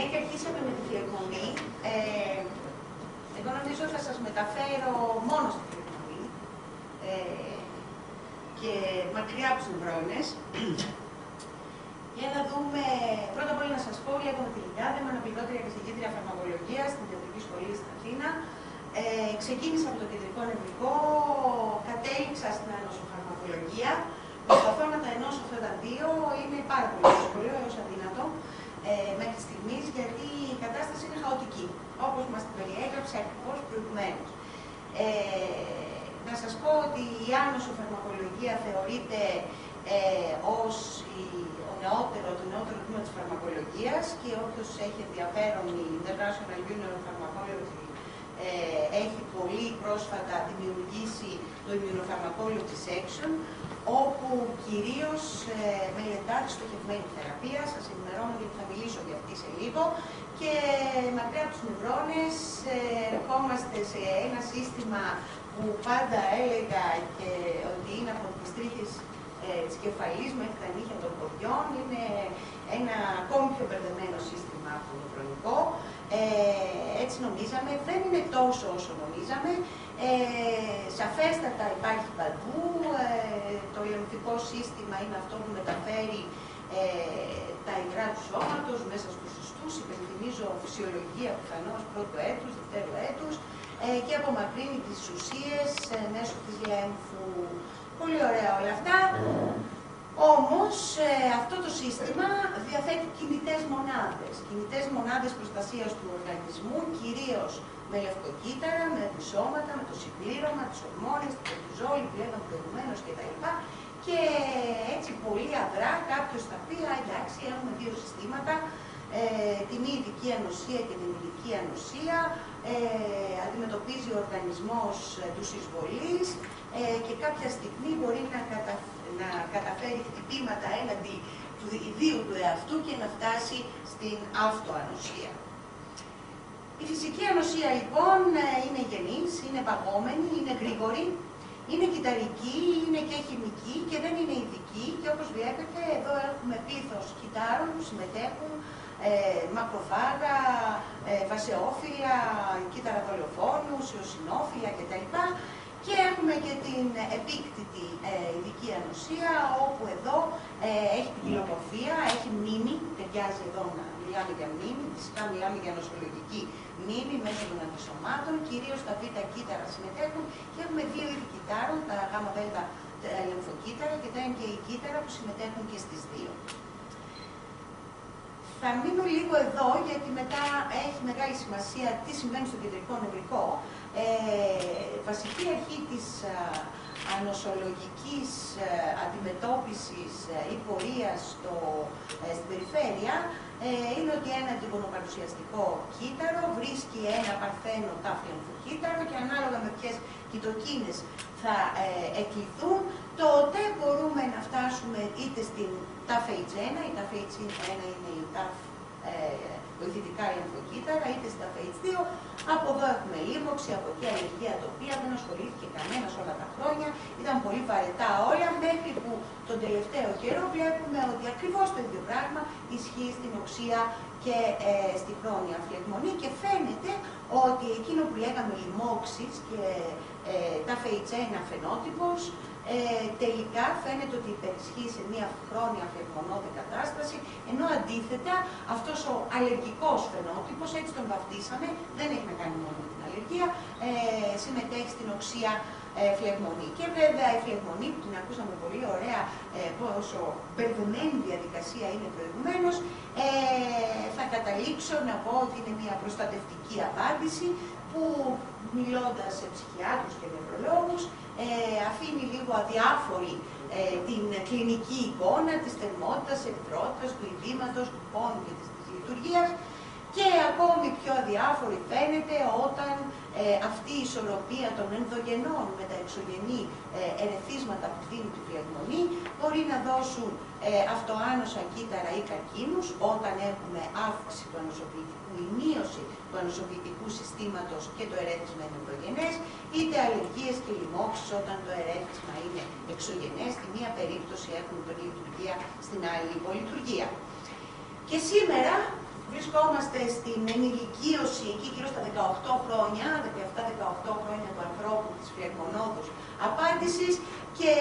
και αρχίσαμε με τη φλεγμονή, εγώ νομίζω θα σας μεταφέρω μόνο στη φλεγμονή και μακριά από τους νευρώνες. Για να δούμε, πρώτα απ' όλα να σας πω, λέγομαι τη Λιγκάδα, είμαι αναπληρώτρια καθηγήτρια φαρμακολογίας στην Ιατρική Σχολή στην Αθήνα. Ξεκίνησα από το κεντρικό νευρικό, κατέληξα στην ανοσοφαρμακολογία. Προσπαθώ να τα ενώσω αυτά τα δύο, είναι πάρα πολύ δύσκολο έως αδύνατο μέχρι στιγμής, γιατί η κατάσταση είναι χαοτική, όπως μας την περιέγραψε ακριβώς προηγουμένως. Να σας πω ότι η άνοσοφαρμακολογία θεωρείται ως το νεότερο τμήμα της φαρμακολογίας και όποιος έχει ενδιαφέρον, η International Union of Pharmacology έχει πολύ πρόσφατα δημιουργήσει το Immunopharmacology Section, όπου κυρίως μελετά τη στοχευμένη θεραπεία. Σας ενημερώνω γιατί θα μιλήσω για αυτή σε λίγο. Και μακριά από τους νευρώνες ερχόμαστε σε ένα σύστημα που πάντα έλεγα και ότι είναι από τις τρίχες της κεφαλής μέχρι τα νύχια των ποδιών. Είναι ένα ακόμη πιο μπερδεμένο σύστημα από το νευρονικό. Έτσι νομίζαμε, δεν είναι τόσο όσο νομίζαμε. Σαφέστατα υπάρχει παντού. Το λεμφικό σύστημα είναι αυτό που μεταφέρει τα υγρά του σώματος μέσα στους ιστούς. Υπενθυμίζω φυσιολογία πιθανώς πρώτου έτους, δευτέρου έτους και απομακρύνει τις ουσίες μέσω της λέμφου. Πολύ ωραία όλα αυτά. Όμως αυτό το σύστημα διαθέτει κινητές μονάδες προστασίας του οργανισμού, κυρίως με λευκοκύτταρα, με αντισώματα, με το συμπλήρωμα, τις ορμόνες, την κορτιζόλη που λέγαμε προηγουμένως κτλ. Και έτσι πολύ αδρά κάποιος θα πει, εντάξει, έχουμε δύο συστήματα, την μη ειδική ανοσία και την ειδική ανοσία, αντιμετωπίζει ο οργανισμός τους εισβολείς και κάποια στιγμή μπορεί να καταφέρει χτυπήματα έναντι του ιδίου του εαυτού και να φτάσει στην αυτοανοσία. Η φυσική ανοσία λοιπόν είναι γενής, είναι παγόμενη, είναι γρήγορη, είναι κυταρική, είναι και χημική και δεν είναι ειδική και όπως βλέπετε εδώ έχουμε πλήθος κυτάρων που συμμετέχουν, μακροφάγα, βασεόφυλλα, κύτταρα δολοφόνους, ιωσινόφυλλα κτλ. Και έχουμε και την επίκτητη ειδική ανοσία, όπου εδώ έχει ποικιλομορφία, έχει μνήμη, ταιριάζει εδώ να μιλάμε για μνήμη, φυσικά μιλάμε για νοσολογική μνήμη μέσω των αντισωμάτων, κυρίως τα β' κύτταρα συμμετέχουν και έχουμε δύο είδη κυττάρων, τα γ' δ' λεμφοκύτταρα και τα NK κύτταρα που συμμετέχουν και στις δύο. Θα μείνω λίγο εδώ, γιατί μετά έχει μεγάλη σημασία τι συμβαίνει στο κεντρικό νευρικό. Βασική αρχή της ανοσολογικής αντιμετώπισης ή πορείας στην περιφέρεια είναι ότι ένα αντιγονοπαρουσιαστικό κύτταρο βρίσκει ένα παρθένο τάφ λεμφοκύτταρο και ανάλογα με ποιες κοιτοκίνες θα εκλειθούν, τότε μπορούμε να φτάσουμε είτε στην τάφ H1, η τάφ H1 είναι η τάφ βοηθητικά λεμφοκύτταρα, είτε στην τάφ H2. Από εδώ έχουμε λίμωξη, από εκεί αλλεργία τοπία, δεν ασχολήθηκε κανένας όλα τα χρόνια, ήταν πολύ βαρετά όλα, μέχρι που τον τελευταίο καιρό βλέπουμε ότι ακριβώς το ίδιο πράγμα ισχύει στην οξεία και στη χρόνια φλεγμονή και φαίνεται ότι εκείνο που λέγαμε λοιμώξεις και τάφ H1 φαινότυπος, τελικά φαίνεται ότι υπερισχύει σε μια χρόνια φλεγμονώδη κατάσταση, ενώ αντίθετα αυτός ο αλλεργικός φαινότυπος, έτσι τον βαφτίσαμε, δεν έχει να κάνει μόνο με την αλλεργία, συμμετέχει στην οξεία φλεγμονή. Και βέβαια η φλεγμονή, που την ακούσαμε πολύ ωραία, πόσο μπερδεμένη διαδικασία είναι προηγουμένως, θα καταλήξω να πω ότι είναι μια προστατευτική απάντηση που, μιλώντας σε ψυχιάτρους και νευρολόγους, αφήνει λίγο αδιάφορη την κλινική εικόνα της θερμότητας, ερυθρότητας, του ειδήματος, του πόνου και της λειτουργίας και ακόμη πιο αδιάφορη φαίνεται όταν αυτή η ισορροπία των ενδογενών με τα εξωγενή ερεθίσματα που δίνει τη φλεγμονή μπορεί να δώσουν αυτοάνοσα κύτταρα ή καρκίνους όταν έχουμε αύξηση του ανοσοποιητικού ή μείωση του ανοσοποιητικού συστήματος και το ερέθισμα είναι ενδογενές, είτε αλλεργίες και λοιμώξεις όταν το ερέθισμα είναι εξωγενές, στη μία περίπτωση έχουν υπερλειτουργία, στην άλλη υπολειτουργία. Και σήμερα βρισκόμαστε στην ενηλικίωση, εκεί γύρω στα 18 χρόνια, 17-18 χρόνια του ανθρώπου της φλεγμονώδους απάντησης και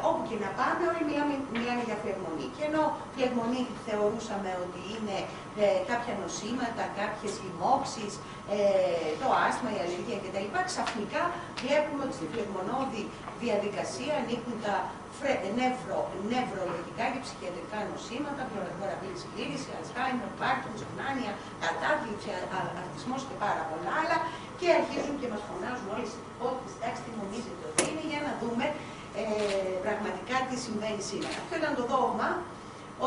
όπου και να πάμε όλοι μιλάμε για φλεγμονή. Και ενώ φλεγμονή θεωρούσαμε ότι είναι κάποια νοσήματα, κάποιες λοιμώξεις, το άσθμα, η αλλεργία κτλ. Ξαφνικά βλέπουμε ότι στη φλεγμονώδη διαδικασία ανήκουν τα νευρολογικά και ψυχιατρικά νοσήματα, πληροφορabilis κλήρηση, Αλτσχάιμερ, Πάρκινσον, μάνια, κατάθλιψη, αυτισμός και πάρα πολλά άλλα. Και αρχίζουν και μας φωνάζουν όλες οι υπότιτλοι, εντάξει, τι νομίζετε ότι είναι, για να δούμε πραγματικά τι συμβαίνει σήμερα. Αυτό ήταν το δόγμα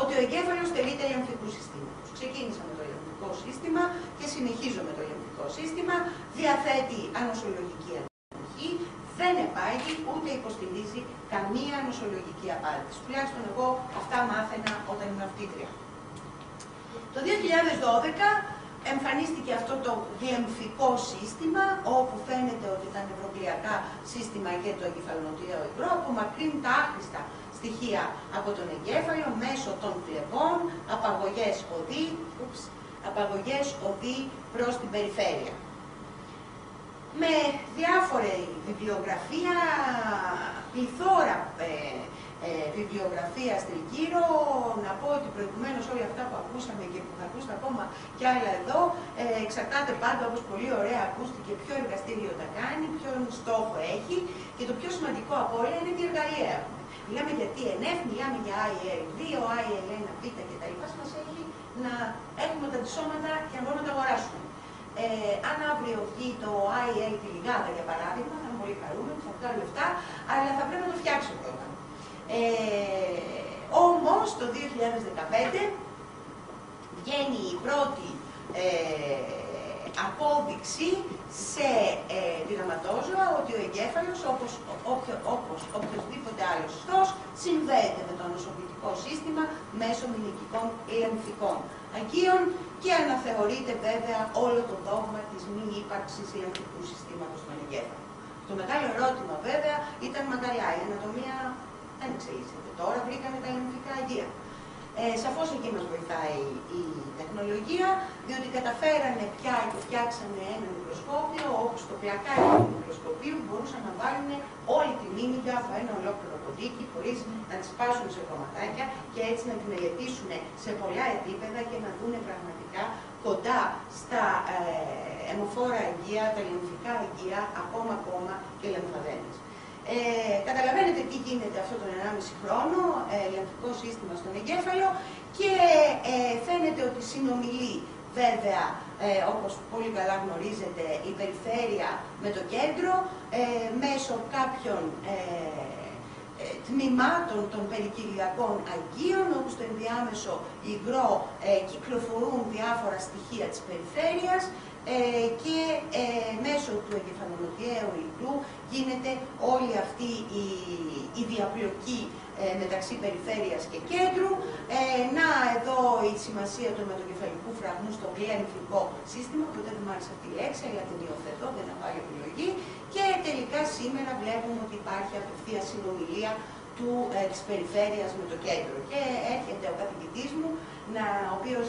ότι ο εγκέφαλος τελείται λιμφικού συστήματος. Ξεκίνησα με το λιμφικό σύστημα και συνεχίζω με το λιμφικό σύστημα. Διαθέτει ανοσολογική αντοχή, δεν επάγει ούτε υποστηρίζει καμία νοσολογική απάντηση. Τουλάχιστον εγώ αυτά μάθαινα όταν ήμουν φοιτήτρια. Το 2012 εμφανίστηκε αυτό το γλεμφικό σύστημα, όπου φαίνεται ότι τα νευροκλειακά σύστημα και το εγκεφαλονοτιαίο υγρό απομακρύνουν τα άχρηστα στοιχεία από τον εγκέφαλο μέσω των κλεπών, απαγωγές οδοί προς την περιφέρεια. Με διάφορη βιβλιογραφία, πληθώρα βιβλιογραφία στην Κύρο, να πω ότι προηγουμένως όλα αυτά που ακούσαμε και που θα ακούσετε ακόμα κι άλλα εδώ, εξαρτάται πάντα, όπως πολύ ωραία ακούστηκε, ποιο εργαστήριο τα κάνει, ποιον στόχο έχει και το πιο σημαντικό από όλα είναι τι εργαλεία έχουμε. Μιλάμε για TNF, μιλάμε για IL2, IL1β κτλ. Μας έχει να έχουμε τα αντισώματα και να μπορούμε να τα αγοράσουμε. Αν αύριο βγει το IL τη λιγάδα για παράδειγμα, θα είμαι πολύ χαρούμενη, θα βγάλω λεφτά, αλλά θα πρέπει να το φτιάξω πρώτα. Όμως το 2015 βγαίνει η πρώτη απόδειξη σε πειραματόζωα ότι ο εγκέφαλος, όπως οποιοδήποτε άλλος ιστός, συνδέεται με το νοσοποιητικό σύστημα μέσω μηνυκικών λεμφικών αγκίων και αναθεωρείται βέβαια όλο το δόγμα της μη ύπαρξης λεμφικού συστήματος στον εγκέφαλο. Το μεγάλο ερώτημα βέβαια ήταν μα καλά, η ανατομία δεν εξελίσσεται. Τώρα βρήκαμε τα λεμφικά αγκία. Σαφώς εκεί μας βοηθάει η τεχνολογία, διότι καταφέρανε πια και φτιάξανε ένα μικροσκόπιο, όπου στο πλακάκι του μικροσκοπίου μπορούσαν να βάλουν όλη τη μίμηκα από ένα ολόκληρο ποντίκι, χωρίς να τη σπάσουν σε κομματάκια και έτσι να τη μελετήσουν σε πολλά επίπεδα και να δουν πραγματικά κοντά στα αιμοφόρα αγκία, τα λεμφικά αγκία, ακόμα και λεμφαδένες. Καταλαβαίνετε τι γίνεται αυτό τον 1,5 χρόνο, λεμφικό σύστημα στον εγκέφαλο και φαίνεται ότι συνομιλεί βέβαια, όπως πολύ καλά γνωρίζετε, η περιφέρεια με το κέντρο μέσω κάποιων τμήματων των περικυλιακών αγκίων, όπου στο ενδιάμεσο υγρό κυκλοφορούν διάφορα στοιχεία της περιφέρειας και μέσω του εγκεφαλονοτιαίου υγρού γίνεται όλη αυτή η διαπλοκή μεταξύ περιφέρειας και κέντρου. Να εδώ η σημασία του αιματοκεφαλικού φραγμού στο γλεμφικό σύστημα, ποτέ δεν μ' άρεσε αυτή η λέξη, αλλά την υιοθετώ, δεν έχω άλλη επιλογή. Και τελικά σήμερα βλέπουμε ότι υπάρχει απευθεία συνομιλία της περιφέρειας με το κέντρο. Και έρχεται ο καθηγητής μου, ο οποίος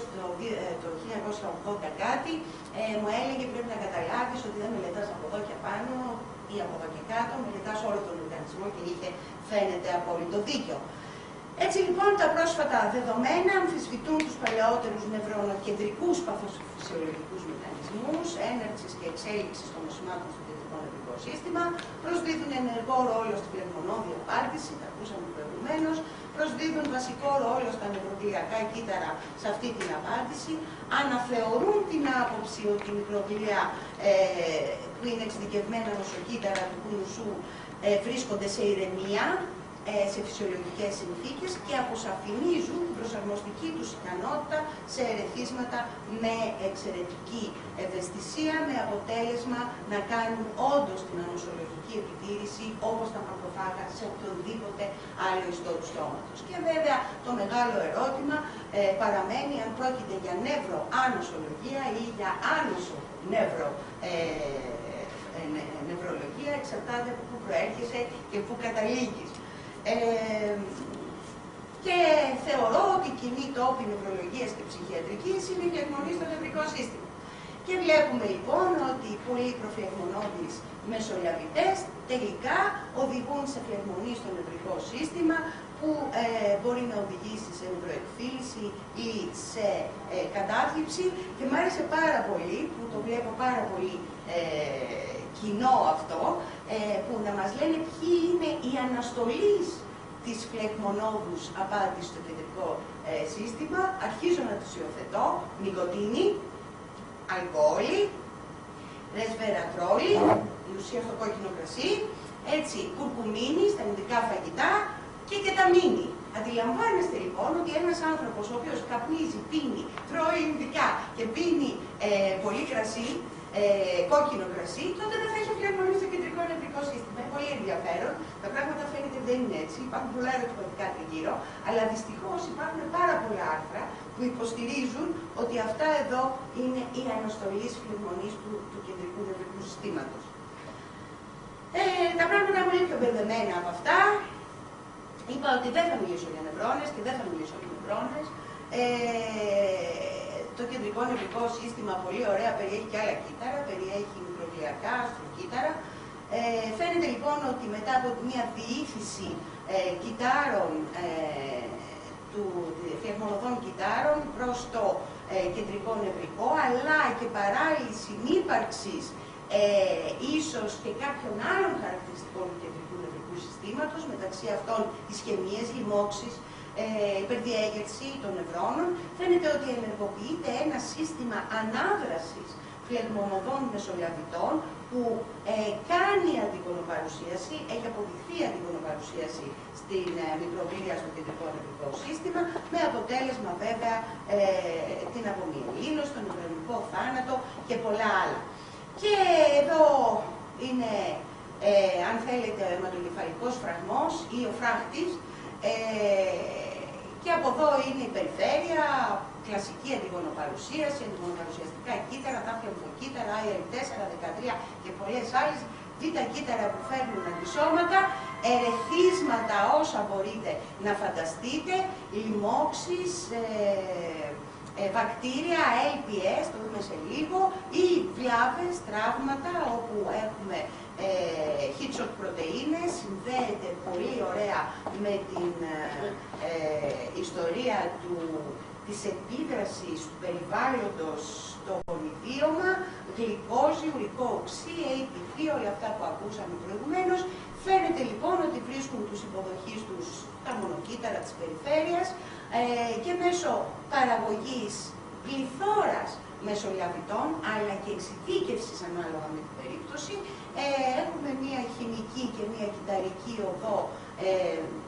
το 1980 κάτι μου έλεγε πρέπει να καταλάβεις ότι δεν μελετάς από εδώ και πάνω ή από εδώ και κάτω, μελετάς όλο τον οργανισμό και είχε φαίνεται απόλυτο δίκιο. Έτσι λοιπόν τα πρόσφατα δεδομένα αμφισβητούν τους παλαιότερους νευρονοκεντρικούς παθοφυσιολογικούς μηχανισμούς έναρξης και εξέλιξης των νοσημάτων στο κεντρικό νευρικό σύστημα, προσδίδουν ενεργό ρόλο στην πλεγμονώδη απάρτηση, τα ακούσαμε προηγουμένως, προσδίδουν βασικό ρόλο στα νευροκλειακά κύτταρα σε αυτή την απάντηση, αναθεωρούν την άποψη ότι οι μικροκλεία που είναι εξειδικευμένα νοσοκύτταρα του νοσού βρίσκονται σε ηρεμία, σε φυσιολογικές συνθήκες και αποσαφηνίζουν την προσαρμοστική τους ικανότητα σε ερεθίσματα με εξαιρετική ευαισθησία, με αποτέλεσμα να κάνουν όντως την ανοσολογική επιτήρηση όπως τα μακροφάγα σε οποιονδήποτε άλλο ιστό του στόματος. Και βέβαια το μεγάλο ερώτημα παραμένει αν πρόκειται για νευροανοσολογία ή για άνοσο νευρολογία, εξαρτάται από πού προέρχεσαι και πού καταλήγεις. Και θεωρώ ότι η κοινή τόπη νευρολογίας και ψυχιατρικής είναι η φλεγμονή στο νευρικό σύστημα. Και βλέπουμε λοιπόν ότι οι πολύπροφοι φλεγμονώδεις μεσολαβητές τελικά οδηγούν σε φλεγμονή στο νευρικό σύστημα που μπορεί να οδηγήσει σε νευροεκφύλιση ή σε κατάθλιψη. Και μου άρεσε πάρα πολύ, που το βλέπω πάρα πολύ κοινό αυτό, που να μας λένε ποιοι είναι οι αναστολείς της φλεγμονώδους απάντησης στο κεντρικό σύστημα. Αρχίζω να τους υιοθετώ: νοικοτίνη, αλκοόλη, ρεσβερατρόλη, η ουσία στο κόκκινο κρασί, έτσι, κουρκουμίνη στα ινδικά φαγητά και κεταμίνη. Αντιλαμβάνεστε λοιπόν ότι ένας άνθρωπος ο οποίος καπνίζει, πίνει, τρώει ινδικά και πίνει πολύ κρασί, κόκκινο κρασί, τότε δεν θα έχει φλεγμονή στο κεντρικό νευρικό σύστημα. Είναι πολύ ενδιαφέρον. Τα πράγματα φαίνεται δεν είναι έτσι. Υπάρχουν πολλά ερωτηματικά γύρω, αλλά δυστυχώς υπάρχουν πάρα πολλά άρθρα που υποστηρίζουν ότι αυτά εδώ είναι η αναστολή φλεγμονής του κεντρικού νευρικού συστήματος. Τα πράγματα μου είναι πιο μπερδεμένα από αυτά. Είπα ότι δεν θα μιλήσω για νευρώνες και δεν θα μιλήσω για νευρώνες. Το κεντρικό νευρικό σύστημα πολύ ωραία περιέχει και άλλα κύτταρα, περιέχει μικροβλιακά, αστροκύτταρα. Φαίνεται λοιπόν ότι μετά από μια διήθηση κυττάρων, φλεγμονωδών κυττάρων προς το κεντρικό νευρικό, αλλά και παράλληλη συνύπαρξης ίσως και κάποιων άλλων χαρακτηριστικών του κεντρικού νευρικού συστήματος, μεταξύ αυτών ισκαιμίες, λοιμώξεις, υπερδιέγερση των νευρώνων, φαίνεται ότι ενεργοποιείται ένα σύστημα ανάδρασης φλεγμονωδών μεσολαβητών που κάνει αντικονοπαρουσίαση, έχει αποδειχθεί αντικονοπαρουσίαση στην μικροβία στο κεντρικό νευρικό σύστημα, με αποτέλεσμα βέβαια την απομυελίνωση, τον νευρονικό θάνατο και πολλά άλλα. Και εδώ είναι, αν θέλετε, ο αιματοκεφαλικός φραγμός ή ο φράχτης, και από εδώ είναι η περιφέρεια, κλασική αντιγονοπαρουσίαση, αντιγονοπαρουσιαστικά κύτταρα, τα φλεγμοκύτταρα, IL4, 13 και πολλές άλλες, β' κύτταρα που φέρνουν αντισώματα, ερεθίσματα όσα μπορείτε να φανταστείτε, λοιμώξεις, βακτήρια, LPS, το δούμε σε λίγο, ή βλάβες, τραύματα, όπου έχουμε heat shock πρωτεΐνες, συνδέεται πολύ ωραία με την ιστορία της επίδρασης του περιβάλλοντος στο ιδίωμα, γλυκόζη, ουρικό οξύ, ATP, όλα αυτά που ακούσαμε προηγουμένως. Φαίνεται λοιπόν ότι βρίσκουν τους υποδοχείς τους τα μονοκύτταρα της περιφέρειας και μέσω παραγωγής πληθώρας μεσολαβητών, αλλά και εξειδίκευσης ανάλογα με την περίπτωση, έχουμε μια χημική και μια κυτταρική οδό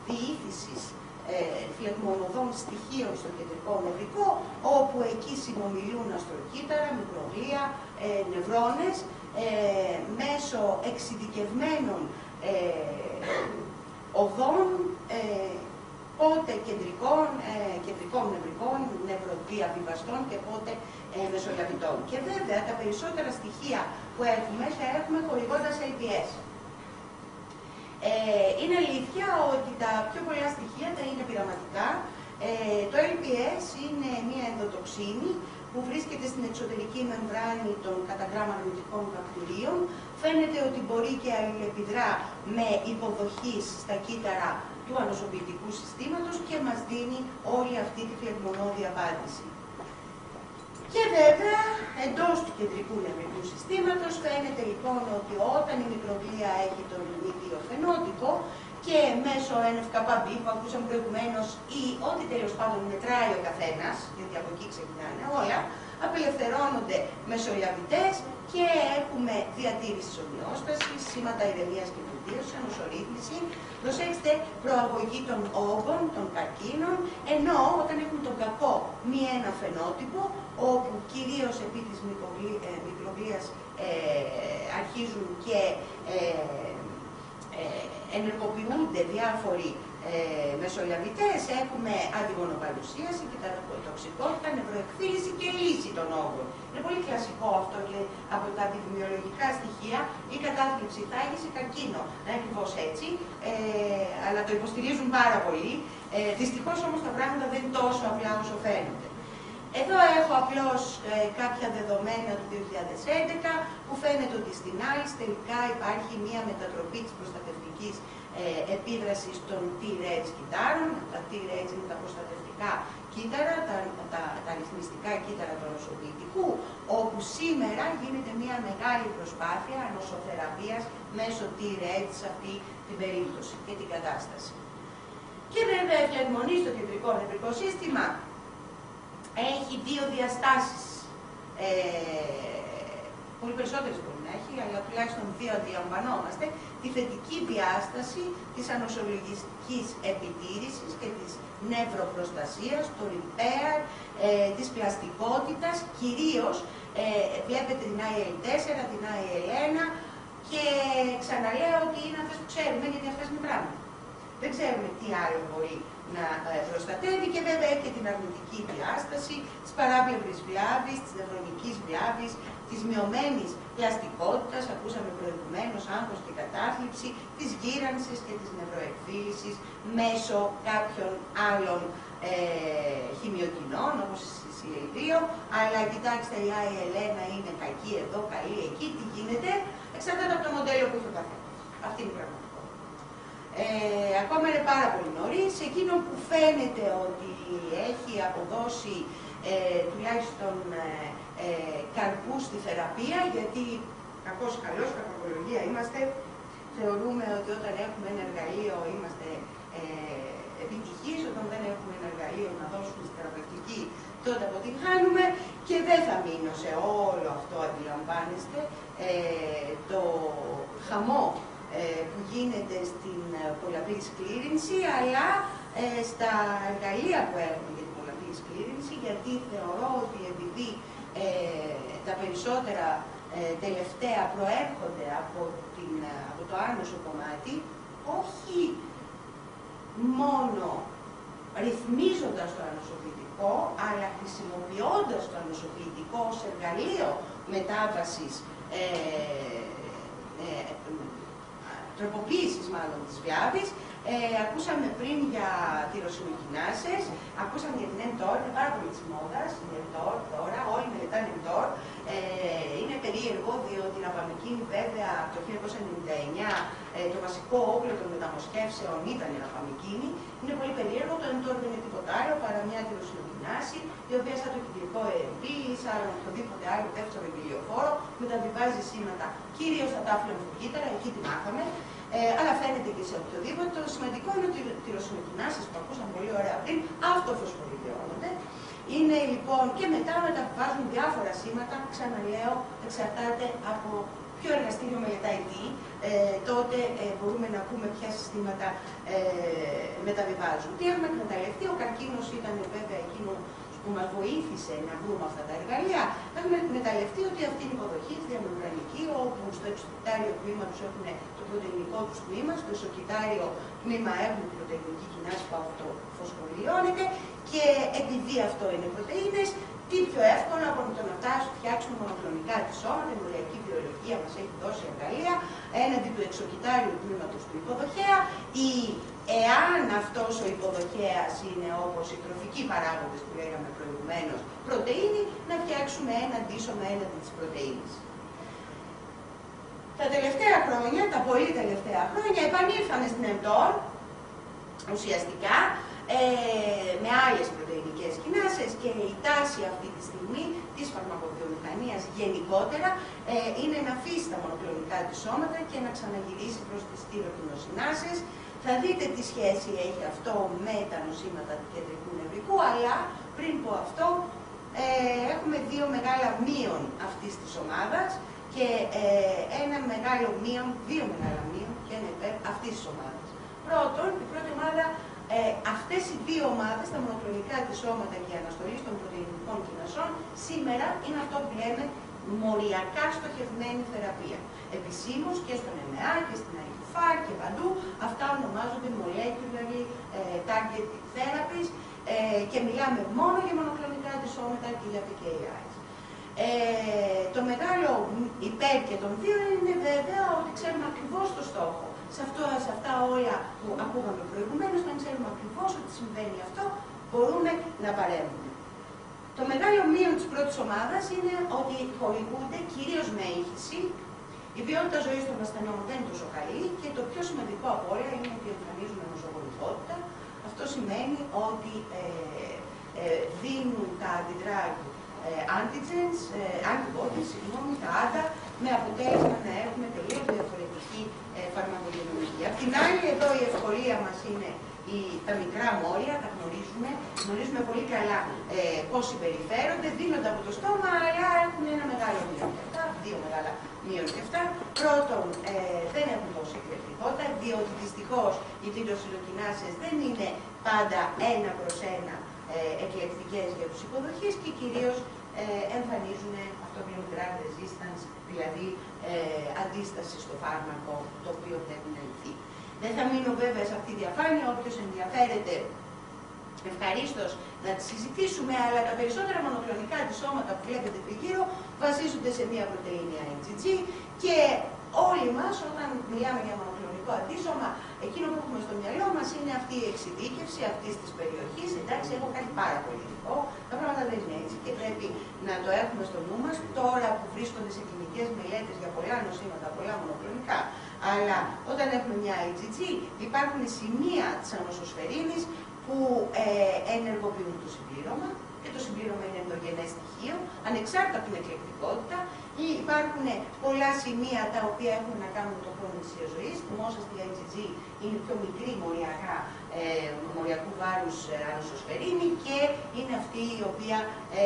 διήθησης φλεγμονωδών στοιχείων στο κεντρικό νευρικό, όπου εκεί συνομιλούν αστροκύτταρα, μικρογλία, νευρώνες, μέσω εξειδικευμένων οδών, πότε κεντρικών νευρικών, νευροδιαβιβαστών και πότε μεσολαβητών. Και βέβαια τα περισσότερα στοιχεία που έχουμε θα έχουμε χορηγώντας LPS. Είναι αλήθεια ότι τα πιο πολλά στοιχεία θα είναι πειραματικά. Το LPS είναι μια ενδοτοξίνη που βρίσκεται στην εξωτερική μεμβράνη των καταγραμμαγνητικών βακτηρίων. Φαίνεται ότι μπορεί και αλληλεπιδρά με υποδοχής στα κύτταρα του ανοσοποιητικού συστήματος και μας δίνει όλη αυτή τη φλεγμονώδη απάντηση. Και βέβαια, εντός του κεντρικού νευρικού συστήματος φαίνεται λοιπόν ότι όταν η μικρογλία έχει τον ίδιο φαινότυπο και μέσω NFKB που ακούσαμε προηγουμένως ή ό,τι τέλος πάντων μετράει ο καθένας, γιατί από εκεί ξεκινάνε όλα, απελευθερώνονται μεσολαβητές και έχουμε διατήρηση της ομοιόστασης, σήματα ηρεμίας και βελτίωσης, ανοσορύθμιση, προσέξτε, προαγωγή των όγκων, των καρκίνων, ενώ όταν έχουμε τον κακό μη ένα φαινότυπο, όπου κυρίως επί της μικρογλίας αρχίζουν και ενεργοποιούνται διάφοροι μεσολαβητές, έχουμε αντιγονοπαρουσίαση, κυταροτοξικότητα, νευροεκφύλιση και λύση των όγκων. Είναι πολύ κλασικό αυτό και από τα επιδημιολογικά στοιχεία η κατάθλιψη θα έχει σε καρκίνο. Είναι ακριβώς έτσι, αλλά το υποστηρίζουν πάρα πολύ. Δυστυχώς όμως τα πράγματα δεν είναι τόσο απλά όσο φαίνονται. Εδώ έχω απλώς κάποια δεδομένα του 2011 που φαίνεται ότι στην άλυση τελικά υπάρχει μία μετατροπή της προστατευτικής επίδρασης των T-Reds κυτάρων. Τα T-Reds είναι τα προστατευτικά κύτταρα, τα ρυθμιστικά κύτταρα του ανοσοποιητικού, όπου σήμερα γίνεται μία μεγάλη προσπάθεια ανοσοθεραπείας μέσω T-Reds σε αυτή την περίπτωση και την κατάσταση. Και βέβαια η αιμονή στο κεντρικό νευρικό σύστημα έχει δύο διαστάσεις. Πολύ περισσότερες μπορεί να έχει, αλλά τουλάχιστον δύο αντιλαμβανόμαστε. Τη θετική διάσταση της ανοσολογιστικής επιτήρησης και της νευροπροστασίας, το repair, της πλαστικότητας, κυρίως βλέπετε την IL-4, την IL-1 και ξαναλέω ότι είναι αυτές που ξέρουμε, γιατί αυτές είναι πράγματα. Δεν ξέρουμε τι άλλο μπορεί να προστατεύει και βέβαια έχει και την αρνητική διάσταση της παράπλευρης βλάβης, της νευρονικής βλάβης, της μειωμένης πλαστικότητας, ακούσαμε προηγουμένως, άγχος και κατάθλιψη, της γύρανσης και της νευροεκφύλισης μέσω κάποιων άλλων χημειοκοινών, όπως η CL2, αλλά κοιτάξτε, η IL1 είναι κακή εδώ, καλή εκεί, τι γίνεται, εξαρτάται από το μοντέλο που έχει ο καθένας. Αυτή είναι η πραγματικότητα. Ακόμα είναι πάρα πολύ νωρίς. Εκείνο που φαίνεται ότι έχει αποδώσει τουλάχιστον καρπούς στη θεραπεία, γιατί κακώς καλώς, κακολογία είμαστε, θεωρούμε ότι όταν έχουμε ένα εργαλείο είμαστε επιτυχείς, όταν δεν έχουμε ένα εργαλείο να δώσουμε στη θεραπευτική, τότε αποτυγχάνουμε και δεν θα μείνω σε όλο αυτό, αντιλαμβάνεστε, το χαμό που γίνεται στην πολλαπλή σκλήρυνση, αλλά στα εργαλεία που έχουμε για την πολλαπλή σκλήρυνση, γιατί θεωρώ ότι επειδή τα περισσότερα τελευταία προέρχονται από το άνοσο κομμάτι, όχι μόνο ρυθμίζοντας το ανοσοποιητικό, αλλά χρησιμοποιώντας το ανοσοποιητικό ως εργαλείο μετάβασης, τροποποίησης μάλλον της βλάβης. Ακούσαμε πριν για τυροσινοκινάσες, ακούσαμε για την mTOR, είναι πάρα πολύ της μόδας, η mTOR τώρα, όλοι μελετάνε mTOR. Είναι περίεργο, διότι η ραπαμικίνη βέβαια το 1999 το βασικό όπλο των μεταμοσχεύσεων ήταν η ραπαμικίνη. Είναι πολύ περίεργο, το mTOR δεν είναι τίποτα άλλο παρά μια τυροσινοκινάση, η οποία σαν το κεντρικό EMP ή σαν οποιοδήποτε άλλο δεύτερο εγκυλιοφόρο μεταβιβάζει σήματα κυρίως στα τάφλα κύτταρα, εκεί τη μάθαμε. Αλλά φαίνεται και σε οποιοδήποτε. Το σημαντικό είναι ότι οι τυροσινοκινάσεις που ακούσαμε πολύ ωραία πριν αυτοφωσφοριδιώνονται. Είναι λοιπόν και μετά μεταβιβάζουν διάφορα σήματα, ξαναλέω, εξαρτάται από ποιο εργαστήριο μελετάει τι, τότε μπορούμε να πούμε ποια συστήματα μεταβιβάζουν. Τι έχουμε εκμεταλλευτεί, ο καρκίνος ήταν βέβαια εκείνο που μας βοήθησε να βρούμε αυτά τα εργαλεία. Έχουμε εκμεταλλευτεί ότι αυτή είναι η υποδοχή διαμεμβρανική, όπου στο εξωκυτάριο τμήμα τους έχουν το πρωτεϊνικό τους τμήμα, στο εσωκυτάριο τμήμα έχουν την πρωτεϊνική κοινάση που αυτοφωσφοριώνεται και επειδή αυτό είναι πρωτεΐνες, τι πιο εύκολο από το να φτιάξουμε μονοκλονικά τη σώματα, η μοριακή βιολογία μας έχει δώσει εργαλεία έναντι του εξωκυτάριου τμήματος του υποδοχέα, ή εάν αυτός ο υποδοχέας είναι όπως οι τροφικοί παράγοντες που λέγαμε προηγουμένως, πρωτεΐνη, να φτιάξουμε ένα αντίσωμα έναντι της πρωτεΐνης. Τα τελευταία χρόνια, τα πολύ τελευταία χρόνια, επανήλθαμε στην mTOR, ουσιαστικά, με άλλες πρωτεϊνικές κοινάσεις και η τάση αυτή τη στιγμή της φαρμακοβιομηχανίας γενικότερα είναι να αφήσει τα μονοκλονικά της σώματα και να ξαναγυρίσει προς τις τυροκινοσινάσεις. Θα δείτε τι σχέση έχει αυτό με τα νοσήματα του κεντρικού νευρικού, αλλά πριν από αυτό έχουμε δύο μεγάλα μείον αυτής της ομάδας και ένα μεγάλο μείον, δύο μεγάλα μείον και ένα υπέρ αυτής της ομάδας. Πρώτον, η πρώτη ομάδα, αυτές οι δύο ομάδες, τα μονοκλονικά της σώματα και η αναστολή των πρωτεϊνικών κοινασών, σήμερα είναι αυτό που λέμε μοριακά στοχευμένη θεραπεία. Επισήμως και στον ΕΜΕΑ και στην ΑΙΚΟΦΑΡ και παντού, αυτά ονομάζονται molecularly targeted therapies και μιλάμε μόνο για μονοκλονικά αντισώματα και για PKIs. Το μεγάλο υπέρ και των δύο είναι βέβαια ότι ξέρουμε ακριβώς το στόχο. Σε αυτά όλα που ακούγαμε προηγουμένως, αν ξέρουμε ακριβώς ότι συμβαίνει αυτό, μπορούμε να παρέμβουμε. Το μεγάλο μείον της πρώτης ομάδας είναι ότι χορηγούνται κυρίως με ήχηση. Η ποιότητα ζωής των ασθενών δεν είναι τόσο καλή και το πιο σημαντικό από όλα είναι ότι εμφανίζουν νοσογονικότητα. Αυτό σημαίνει ότι δίνουν τα αντιδρug antigens, antibodies, τα άντα, με αποτέλεσμα να έχουμε τελείως διαφορετική φαρμακογενομική. Απ' την άλλη, εδώ η ευκολία μας είναι τα μικρά μόρια, τα γνωρίζουμε πολύ καλά πώς συμπεριφέρονται, δίνονται από το στόμα, αλλά έχουν ένα μεγάλο μείον και αυτά, δύο μεγάλα μείον και αυτά. Πρώτον, δεν έχουν τόση εκλεκτικότητα, διότι δυστυχώς οι τυροσιλοκινάσες δεν είναι πάντα 1/1 εκλεκτικές για τους υποδοχείς και κυρίως εμφανίζουν αυτό το drug resistance, δηλαδή αντίσταση στο φάρμακο το οποίο πρέπει να λυθεί. Δεν θα μείνω βέβαια σε αυτή τη διαφάνεια, όποιος ενδιαφέρεται ευχαρίστως να τη συζητήσουμε, αλλά τα περισσότερα μονοκλονικά αντισώματα που βλέπετε επί γύρω βασίζονται σε μία πρωτεΐνη IgG και όλοι μας όταν μιλάμε για μονοκλονικό αντίσωμα, εκείνο που έχουμε στο μυαλό μας είναι αυτή η εξειδίκευση αυτής της περιοχής. Εντάξει, έχω κάτι πάρα πολύ ειδικό, τα πράγματα δεν είναι έτσι και πρέπει να το έχουμε στο νου μας τώρα που βρίσκονται σε κλινικές μελέτες για πολλά νοσήματα, πολλά μονοκλονικά. Αλλά όταν έχουμε μια IgG υπάρχουν σημεία της ανοσοσφαιρίνης που ενεργοποιούν το συμπλήρωμα και το συμπλήρωμα είναι ενδογενές στοιχείο, ανεξάρτητα από την εκλεκτικότητα. Υπάρχουν πολλά σημεία τα οποία έχουν να κάνουν με το χρόνο της ζωής. Θυμόσαστε η IgG είναι πιο μικρή μοριακού βάρους ανοσοσφαιρίνη και είναι αυτή η οποία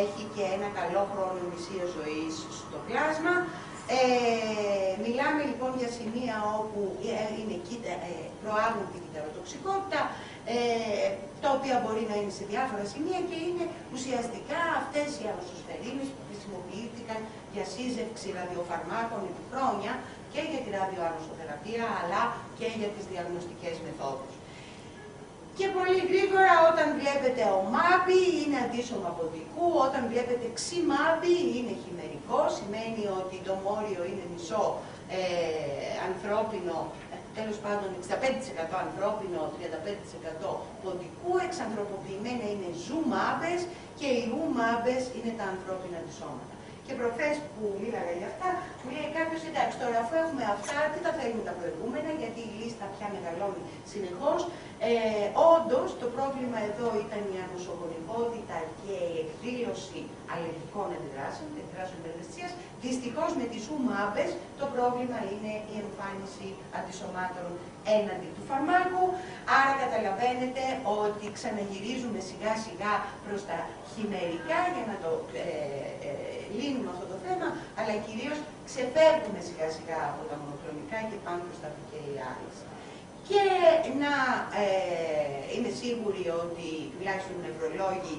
έχει και ένα καλό χρόνο ημισίας ζωής στο πλάσμα. Μιλάμε λοιπόν για σημεία όπου προάγουν την κυταροτοξικότητα, τα οποία μπορεί να είναι σε διάφορα σημεία και είναι ουσιαστικά αυτές οι ανοσοσφαιρίνες που χρησιμοποιήθηκαν για σύζευξη ραδιοφαρμάκων επί χρόνια και για τη ραδιοανοσοθεραπεία αλλά και για τις διαγνωστικές μεθόδους. Και πολύ γρήγορα όταν βλέπετε ομάμπι είναι αντίσωμα ποντικού, όταν βλέπετε ξημάμπι είναι χειμερικό, σημαίνει ότι το μόριο είναι μισό ανθρώπινο, τέλος πάντων 65% ανθρώπινο, 35% ποντικού, εξανθρωποποιημένα είναι ζουμάμπες και οι ουμάμπες είναι τα ανθρώπινα αντισώματα. Και προχθές που μίλαγα για αυτά, μου λέει κάποιος, εντάξει, τώρα αφού έχουμε αυτά, τι θα θέλουμε τα προηγούμενα, γιατί η λίστα πια μεγαλώνει συνεχώς. Όντως, το πρόβλημα εδώ ήταν η ανοσογονικότητα και η εκδήλωση αλλεργικών αντιδράσεων, αντιδράσεων ευαισθησίας. Δυστυχώς με τις ουμάμπες το πρόβλημα είναι η εμφάνιση αντισωμάτων έναντι του φαρμάκου. Άρα καταλαβαίνετε ότι ξαναγυρίζουμε σιγά σιγά προς τα χειμερικά για να το λύνουμε αυτό το θέμα, αλλά κυρίως ξεφεύγουμε σιγά σιγά από τα μονοκλονικά και πάμε προς τα PKIs. Και να είμαι σίγουρη ότι τουλάχιστον οι νευρολόγοι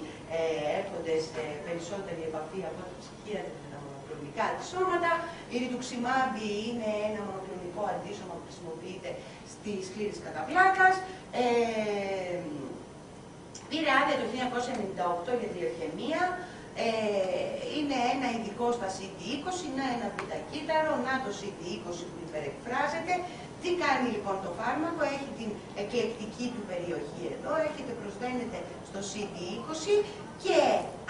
έρχονται σε περισσότερη επαφή από τα ψυχίατρα με τα μονοκλονικά αντισώματα. Η ριτουξιμάμπη είναι ένα μονοκλονικό αντίσωμα που χρησιμοποιείται στη σκλήρινση κατά πλάκας. Πήρε άδεια το 1998 για τη λευχαιμία. Είναι ένα ειδικό στα CD20, να ένα β-κύτταρο, να το CD20 που υπερεκφράζεται. Τι κάνει λοιπόν το φάρμακο, έχει την εκλεκτική του περιοχή εδώ, έχετε προσβαίνεται στο CD20 και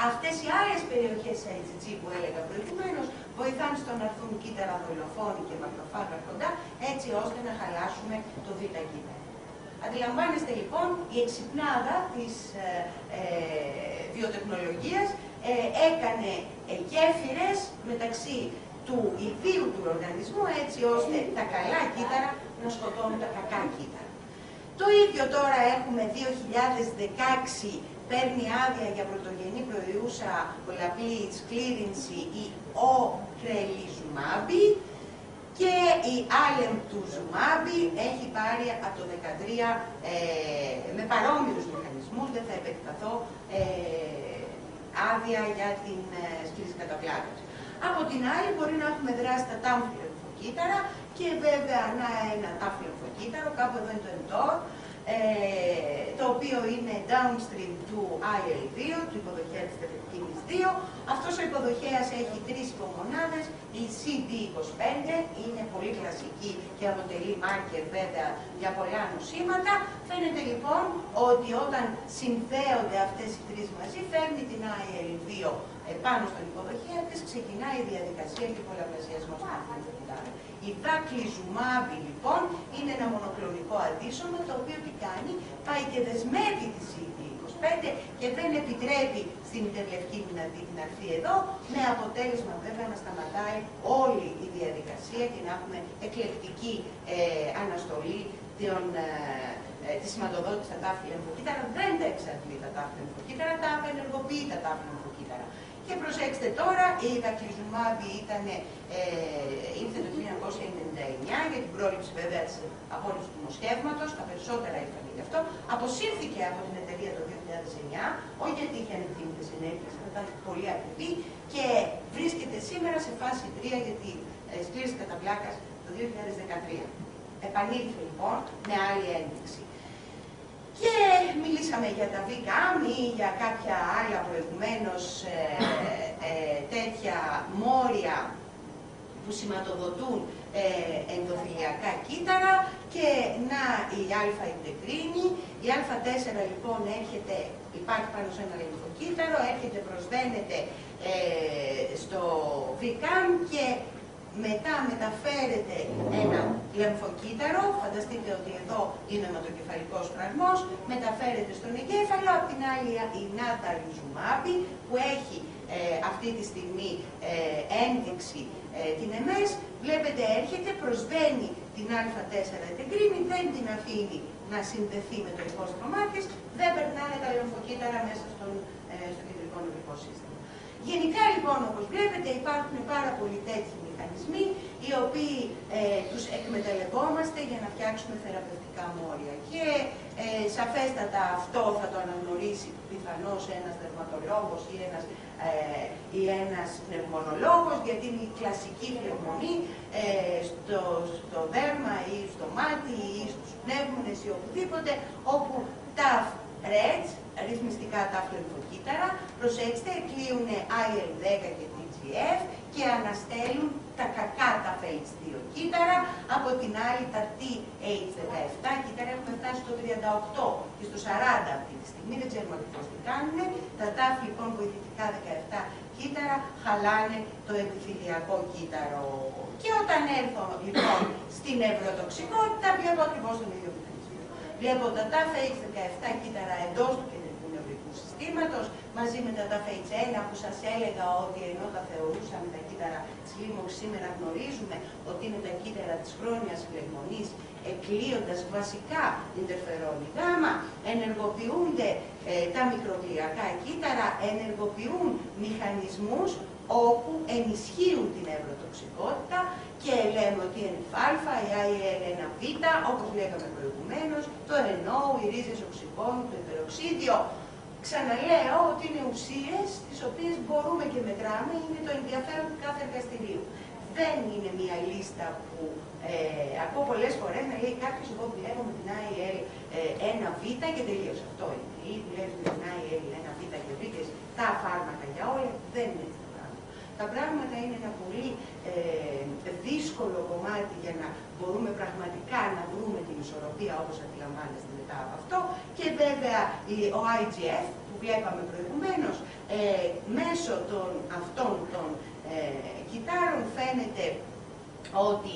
αυτές οι άλλες περιοχές IgG που έλεγα προηγουμένως βοηθάνε στο να έρθουν κύτταρα δολοφόνοι και μακροφάγα κοντά, έτσι ώστε να χαλάσουμε το β-κύτταρο. Αντιλαμβάνεστε λοιπόν η εξυπνάδα της βιοτεχνολογίας έκανε γέφυρες μεταξύ του ιδίου του οργανισμού έτσι ώστε τα καλά κύτταρα να σκοτώνουν τα κακά κύτταρα. Το ίδιο τώρα έχουμε 2016, παίρνει άδεια για πρωτογενή προϊούσα πολλαπλή σκλήρινση η οχρελιζουμάμπη και η άλεμτουζουμάμπη έχει πάρει από το 2013 με παρόμοιους μηχανισμούς, δεν θα επεκταθώ, άδεια για την σκλήρινση κατά πλάκας. Από την άλλη μπορεί να έχουμε δράσει τα τάφη λεμφοκύτταρα και βέβαια ένα τάφη λεμφοκύτταρο, κάπου εδώ είναι το εντόρ, το οποίο είναι downstream του IL-2, του υποδοχέα της τετρικίνης 2. Αυτός ο υποδοχέας έχει 3 υπομονάδες, η CD25, είναι πολύ κλασική και αποτελεί μάρκερ βέβαια για πολλά νοσήματα. Φαίνεται λοιπόν ότι όταν συνδέονται αυτές οι 3 μαζί, φέρνει την IL-2 πάνω στον υποδοχέα της, ξεκινάει η διαδικασία και πολλαπλασιασμός. Η δάκλιζουμάμπη λοιπόν είναι ένα μονοκλονικό αντίσωμα, το οποίο τι κάνει, πάει και δεσμεύει τη CD25 και δεν επιτρέπει στην ιντερλευκίνη να έρθει εδώ, με αποτέλεσμα βέβαια να σταματάει όλη η διαδικασία και να έχουμε εκλεκτική αναστολή τη σηματοδότηση στα τάφη λεμφοκύτταρα. Δεν τα εξαντλεί τα τάφη λεμφοκύτταρα, τα απενεργοποιεί τα τάφη λεμφοκύτταρα. Και προσέξτε τώρα, η δακλιζουμάμπη ήρθε το 1999 για την πρόληψη βέβαια της απόλυτης του μοσχεύματος, τα περισσότερα ήρθαν γι' αυτό. Αποσύρθηκε από την εταιρεία το 2009, όχι γιατί είχε ανεκτήμητες συνέπειες, αλλά ήταν πολύ ακριβή και βρίσκεται σήμερα σε φάση 3 γιατί σκλήρωσε κατά πλάκας το 2013. Επανήλθε λοιπόν με άλλη ένδειξη. Και μιλήσαμε για τα VCAM ή για κάποια άλλα προηγουμένως τέτοια μόρια που σηματοδοτούν ενδοθυλιακά κύτταρα και να η α-ιντεκρίνη. Η α4 λοιπόν υπάρχει πάνω σε ένα λεμφοκύτταρο, έρχεται, προσβαίνεται στο VCAM και μετά μεταφέρεται ένα λεμφοκύτταρο, φανταστείτε ότι εδώ είναι αιματοκεφαλικός φραγμός, μεταφέρεται στον εγκέφαλο, απ' την άλλη η ναταλιζουμάμπη που έχει αυτή τη στιγμή ένδειξη την ΕΜΕΣ, βλέπετε έρχεται, προσβαίνει την α4 εντεκρίνη, δεν την αφήνει να συνδεθεί με το υπόστρωμά της, δεν περνάνε τα λεμφοκύτταρα μέσα στο κεντρικό νευρικό σύστημα. Γενικά λοιπόν, όπως βλέπετε, υπάρχουν πάρα πολλοί τέτοιοι μηχανισμοί οι οποίοι τους εκμεταλλευόμαστε για να φτιάξουμε θεραπευτικά μόρια. Και σαφέστατα αυτό θα το αναγνωρίσει πιθανώς ένας δερματολόγος ή ένας πνευμονολόγος, γιατί είναι η κλασική πνευμονή στο δέρμα ή στο μάτι ή στους πνεύμονες ή οπουδήποτε, όπου τα REDS, ρυθμιστικά τάφη λεμφοκύτταρα, προσέξτε, κλείουν IL-10 και TGF και αναστέλουν τα κακά τάφη H2 κύτταρα, από την άλλη τα TH17 κύτταρα έχουμε φτάσει στο 38 και στο 40 αυτή τη στιγμή, δεν ξέρουμε ακριβώς τι κάνουν. Τα τάφη λοιπόν βοηθητικά 17 κύτταρα χαλάνε το επιθυλιακό κύτταρο. Και όταν έρθω λοιπόν στην ευρωτοξικότητα, βλέπω ακριβώς τον ίδιο μηχανισμό. Βλέπω τα τάφη H17 κύτταρα εντός του κεντρικού νευρικού συστήματος, μαζί με τα τάφη H1 που σας έλεγα ότι ενώ τα θεωρούσαμε τα κύτταρα της λίμωξης, σήμερα γνωρίζουμε ότι είναι τα κύτταρα της χρόνιας φλεγμονής, εκλείοντας βασικά ιντερφερόνι γάμα, ενεργοποιούνται τα μικροβλιακά κύτταρα, ενεργοποιούν μηχανισμούς όπου ενισχύουν την ευρωτοξικότητα και λέμε ότι η NF-α, η IL-1β, όπως λέγαμε προηγουμένως, το RNO, οι ρίζες οξυγόνου, το υπεροξίδιο. Ξαναλέω ότι είναι ουσίες τις οποίες μπορούμε και μετράμε, είναι το ενδιαφέρον του κάθε εργαστηρίου. Δεν είναι μια λίστα που ακούω πολλές φορές να λέει κάποιος, εγώ δουλεύω με την IL-1β και τελείωσε. Αυτό είναι. Ή δουλεύει με την IL-1β και βρήκες τα φάρμακα για όλα. Δεν είναι έτσι τα πράγματα. Τα πράγματα είναι ένα πολύ δύσκολο κομμάτι για να μπορούμε πραγματικά να βρούμε την ισορροπία όπως αντιλαμβάνεστε μετά από αυτό. Και βέβαια ο IGF που βλέπαμε προηγουμένως, μέσω των αυτών των κυτάρων φαίνεται ότι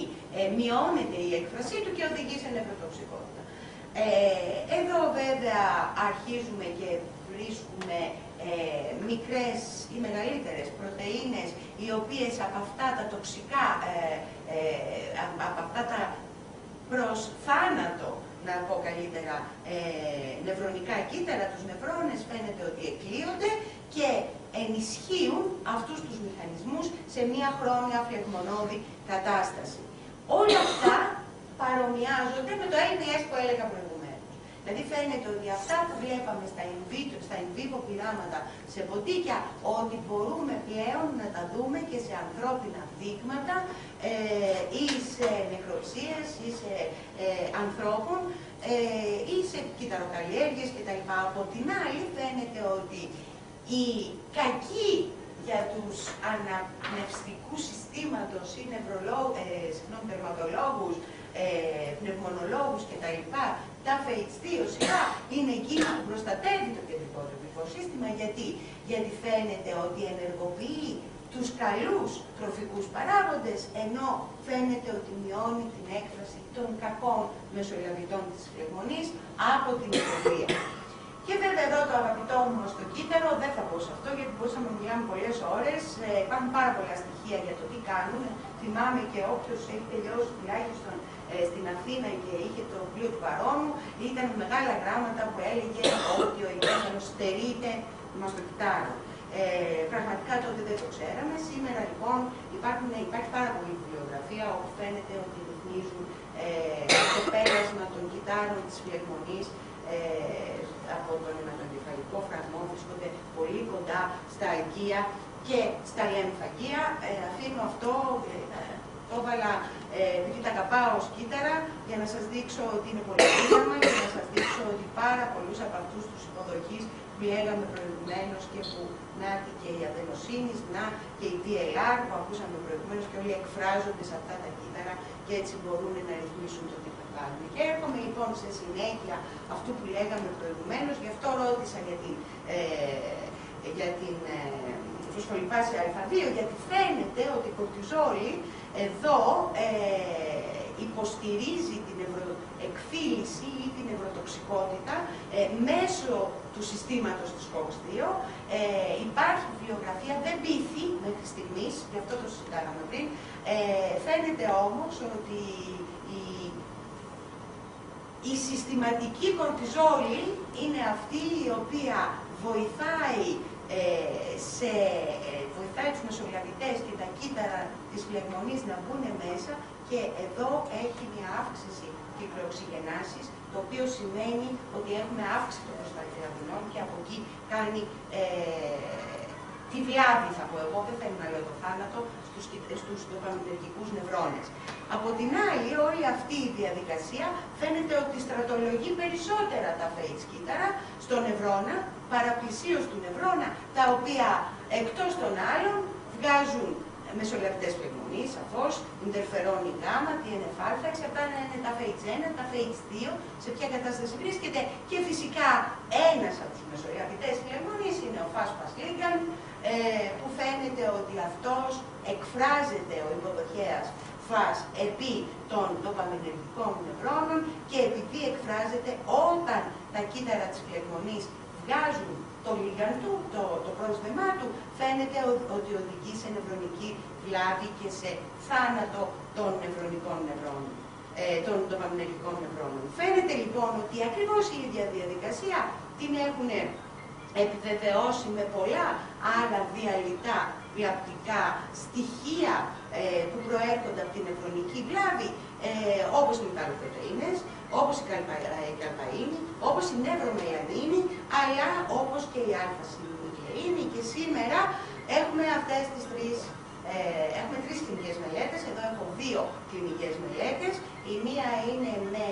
μειώνεται η έκφρασή του και οδηγεί σε νευροτοξικότητα. Εδώ βέβαια αρχίζουμε και βρίσκουμε μικρές ή μεγαλύτερες πρωτεΐνες, οι οποίες από αυτά τα τοξικά, από αυτά τα προς θάνατο, να πω καλύτερα, νευρονικά κύτταρα, τους νευρώνες φαίνεται ότι εκλείονται και ενισχύουν αυτούς τους μηχανισμούς σε μια χρόνια φλεγμονώδη κατάσταση. Όλα αυτά παρομοιάζονται με το LDS που έλεγα προηγουμένως. Δηλαδή φαίνεται ότι αυτά που βλέπαμε στα in vivo πειράματα σε ποτίκια, ότι μπορούμε πλέον να τα δούμε και σε ανθρώπινα δείγματα ή σε νεκροψίες ή σε ανθρώπων ή σε κυταροκαλλιέργειες κτλ. Από την άλλη φαίνεται ότι η κακή για τους αναπνευστικούς συστήματος ή τερματολόγους, πνευμονολόγους κτλ. Τα FH2 σειρά είναι εκείνη που προστατεύει το κεντρικό τροφικό σύστημα. Γιατί φαίνεται ότι ενεργοποιεί τους καλούς τροφικούς παράγοντες, ενώ φαίνεται ότι μειώνει την έκφραση των κακών μεσολαβητών της φλεγμονής από την υφοδρία. Και βέβαια εδώ το αγαπητό μου στο κύτταρο, δεν θα πω σε αυτό γιατί μπορούσαμε να μιλάμε πολλές ώρες. Υπάρχουν πάρα πολλά στοιχεία για το τι κάνουν. Θυμάμαι και όποιος έχει τελειώσει τουλάχιστον στην Αθήνα και είχε το βιβλίο του Παρόμου, ήταν μεγάλα γράμματα που έλεγε ότι ο εγκέφαλος στερείται στο κύτταρο. Πραγματικά τότε δεν το ξέραμε. Σήμερα λοιπόν υπάρχει πάρα πολλή βιβλιογραφία όπου φαίνεται ότι ρυθμίζουν το πέρασμα των κυττάρων της φλεγμονής από τον αιματοεγκεφαλικό φραγμό, βρίσκονται πολύ κοντά στα αγκία και στα λεμφαγία. Αφήνω αυτό, το έβαλα επειδή τα αγαπάω ως κύτταρα, για να σας δείξω ότι είναι πολύ δύναμα και να σας δείξω ότι πάρα πολλούς από αυτούς τους υποδοχείς που λέγαμε προηγουμένως και που να και η αδενοσύνης, να και η DLR που ακούσαμε προηγουμένως και όλοι εκφράζονται σε αυτά τα κύτταρα και έτσι μπορούν να ρυθμίσουν το τι θα κάνουν. Και έρχομαι λοιπόν σε συνέχεια αυτού που λέγαμε προηγουμένως, γι' αυτό ρώτησα για την φωσφολιπάση α2, γιατί φαίνεται ότι η κορτιζόλη εδώ υποστηρίζει την ευρωεκφύλιση ή την ευρωτοξικότητα μέσω του συστήματος της COX-2. Υπάρχει βιβλιογραφία, δεν πείθει μέχρι στιγμής, γι' αυτό το συζητάγαμε πριν. Φαίνεται όμως ότι η συστηματική κορτιζόλη είναι αυτή η οποία βοηθάει τους μεσολαβητές και τα κύτταρα της φλεγμονής να μπουν μέσα και εδώ έχει μια αύξηση κυκλοοξυγενάσης, το οποίο σημαίνει ότι έχουμε αύξηση των προστατευτικών και από εκεί κάνει τη βλάβη, θα πω εγώ, δεν θέλω να λέω το θάνατο, στους δοπαμινεργικούς νευρώνες. Από την άλλη, όλη αυτή η διαδικασία φαίνεται ότι στρατολογεί περισσότερα τα FH κύτταρα στο νευρώνα, παραπλησίως του νευρώνα, τα οποία εκτός των άλλων βγάζουν μεσολαβητές φλεγμονής, σαφώς, ιντερφερόνι γάμα, TNF-α, εξαρτάται είναι τα FH1, τα FH2, σε ποια κατάσταση βρίσκεται και φυσικά ένας από τους μεσολαβητές φλεγμονής είναι ο FASPAS ligand, που φαίνεται ότι αυτός εκφράζεται ο υποδοχέας FAS επί των δοπαμινεργικών νευρώνων και επειδή εκφράζεται όταν τα κύτταρα της φλεγμονής βγάζουν το ligand του, το πρόσδεμά του, φαίνεται ότι οδηγεί σε νευρονική βλάβη και σε θάνατο των νευρονικών νευρώνων, των δοπαμινεργικών νευρώνων. Φαίνεται λοιπόν ότι ακριβώς η ίδια διαδικασία την έχουν επιβεβαιώσει με πολλά άλλα διαλυτά βλαπτικά στοιχεία που προέρχονται από την νευρονική βλάβη, όπως οι μεταλλοπρωτεΐνες, όπως η καλπαΐνη, όπως η νευρομελανίνη, αλλά όπως και η α-συννουκλεΐνη. Και σήμερα έχουμε αυτές τις έχουμε τρεις κλινικές μελέτες. Εδώ έχω δύο κλινικές μελέτες. Η μία είναι με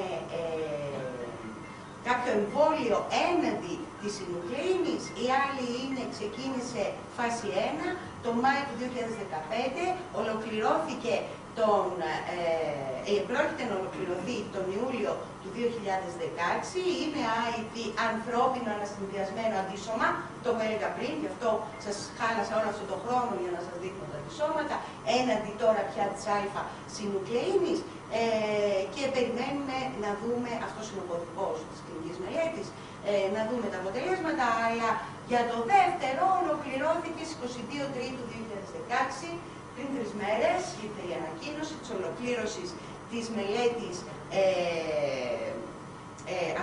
κάποιο εμβόλιο έναντι της συννουκλεΐνης, η άλλη ξεκίνησε φάση 1, το Μάιο του 2015, ολοκληρώθηκε πρόκειται να ολοκληρωθεί τον Ιούλιο του 2016, είναι IT ανθρώπινο ανασυνδυασμένο αντίσωμα, το έλεγα πριν, γι' αυτό σας χάλασα όλο αυτόν τον χρόνο για να σας δείχνω τα αντισώματα, έναντι τώρα πια της α-συννουκλεΐνης, και περιμένουμε να δούμε, αυτός είναι ο κωδικός της κλινικής μελέτης, να δούμε τα αποτελέσματα, αλλά για το δεύτερο ολοκληρώθηκε στις 22 Τρίτου 2016, πριν 3 μέρες, ήρθε η ανακοίνωση της ολοκλήρωσης της μελέτης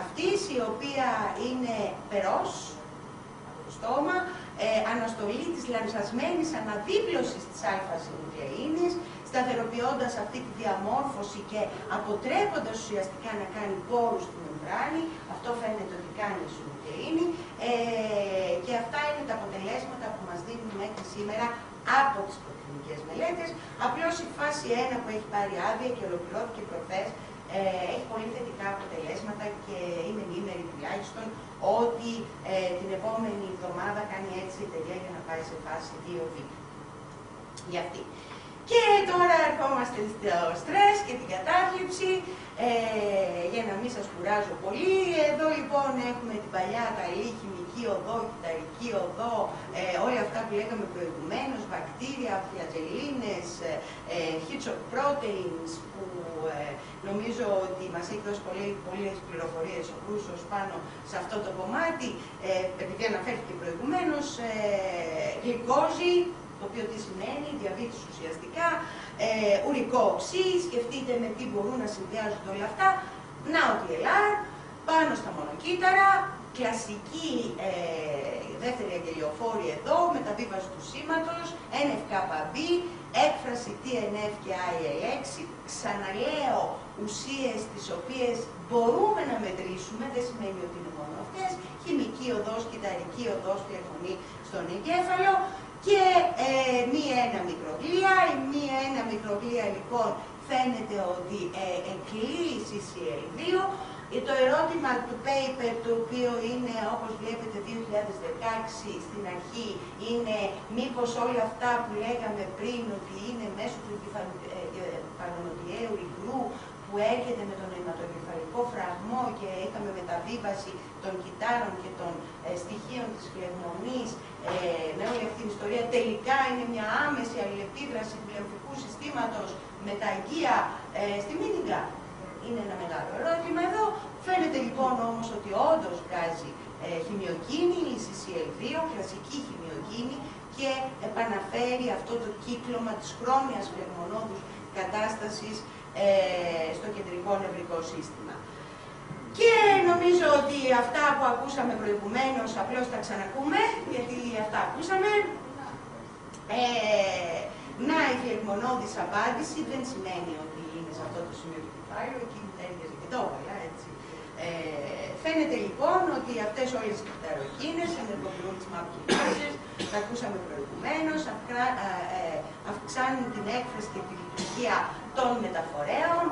αυτής, η οποία είναι περός από το στόμα, αναστολή της λανσασμένης αναδίπλωσης της α-συννουκλεΐνης στα σταθεροποιώντας αυτή τη διαμόρφωση και αποτρέποντας ουσιαστικά να κάνει πόρους στη μεμβράνη. Αυτό φαίνεται ότι κάνει η σουλουκεΐνη, και αυτά είναι τα αποτελέσματα που μας δίνουν μέχρι σήμερα από τις προκλινικές μελέτες. Απλώς η φάση 1 που έχει πάρει άδεια και ολοκληρώθηκε προχθές, έχει πολύ θετικά αποτελέσματα και είμαι ενήμερη τουλάχιστον ότι την επόμενη εβδομάδα κάνει έτσι η εταιρεία για να πάει σε φάση 2β. Για αυτή. Και τώρα ερχόμαστε στο στρες και την κατάθλιψη, για να μην σας κουράζω πολύ. Εδώ λοιπόν έχουμε την παλιά καλή χημική οδό, κυταρική οδό, όλα αυτά που λέγαμε προηγουμένως, βακτήρια, φλατζελίνες, Hitchcock proteins, που νομίζω ότι μας έχει δώσει πολλές πληροφορίες ο Κρούσος πάνω σε αυτό το κομμάτι, επειδή αναφέρθηκε προηγουμένως, γλυκόζη, το οποίο τι σημαίνει, διαβήτης ουσιαστικά, ουρικό οξύ, σκεφτείτε με τι μπορούν να συνδυάζονται όλα αυτά, NAOTLR, πάνω στα μονοκύτταρα, κλασική δεύτερη αγγελιοφόρη εδώ, μεταβίβαση του σήματος, NFKB, έκφραση TNF και IL6, ξαναλέω ουσίες τις οποίες μπορούμε να μετρήσουμε, δεν σημαίνει ότι είναι μόνο αυτές, χημική οδός, κυταρική οδός, φλεγμονή στον εγκέφαλο, και μία-ένα μικρογλία. Η μία-ένα μικρογλία λοιπόν φαίνεται ότι εκλείει CCL2. Το ερώτημα του paper, το οποίο είναι όπως βλέπετε 2016 στην αρχή, είναι μήπως όλα αυτά που λέγαμε πριν ότι είναι μέσω του παρανοτιαίου υγρού που έρχεται με τον αιματοκεφαλικό φραγμό και είχαμε μεταβίβαση των κυττάρων και των στοιχείων της φλεγμονής, με όλη αυτή την ιστορία, τελικά είναι μια άμεση αλληλεπίδραση του λεμφικού συστήματος με τα αγκία στη μήνυγκα. Είναι ένα μεγάλο ερώτημα εδώ. Φαίνεται λοιπόν όμως ότι όντως βγάζει χημειοκίνη, η CCL2, κλασική χημειοκίνη, και επαναφέρει αυτό το κύκλωμα της χρόνιας φλεγμονώδους κατάστασης στο κεντρικό νευρικό σύστημα. Και νομίζω ότι αυτά που ακούσαμε προηγουμένως απλώς τα ξανακούμε, γιατί αυτά ακούσαμε. Να, η φλεγμονώδης απάντηση δεν σημαίνει ότι είναι σε αυτό το σημείο του κεφάλαιου, εκεί έργαζε και το έβαλα, έτσι. Φαίνεται λοιπόν ότι αυτές όλες οι κυταροκίνες ενεργοποιούν τις MAP κινήσεις, τα ακούσαμε προηγουμένως, αυξάνουν την έκφραση και τη λειτουργία των μεταφορέων,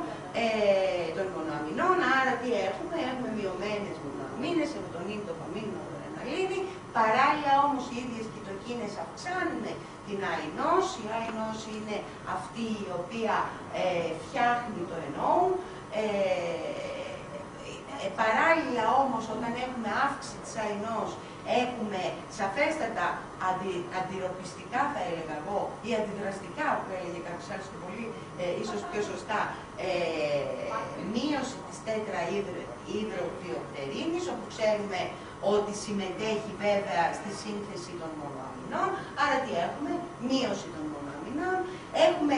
των μονοαμινών. Άρα τι έχουμε, έχουμε μειωμένες μονοαμίνες, σερωτονίνη, ντοπαμίνη, νοradrenalίνη. Παράλληλα όμως οι ίδιες κυτοκίνες αυξάνουν την ΑΙΝΟΣ. Η ΑΙΝΟΣ είναι αυτή η οποία φτιάχνει το εννοούν. Παράλληλα όμως, όταν έχουμε αύξηση της ΑΙΝΟΣ, έχουμε σαφέστατα αντιρροπιστικά, θα έλεγα εγώ, ή αντιδραστικά, που έλεγε κάποιος άλλος και πολύ ίσως πιο σωστά, μείωση της τέτρα-υδροβιοπτερίνης, όπου ξέρουμε ότι συμμετέχει βέβαια στη σύνθεση των μονοαμινών. Άρα τι έχουμε, μείωση των μονοαμινών. Έχουμε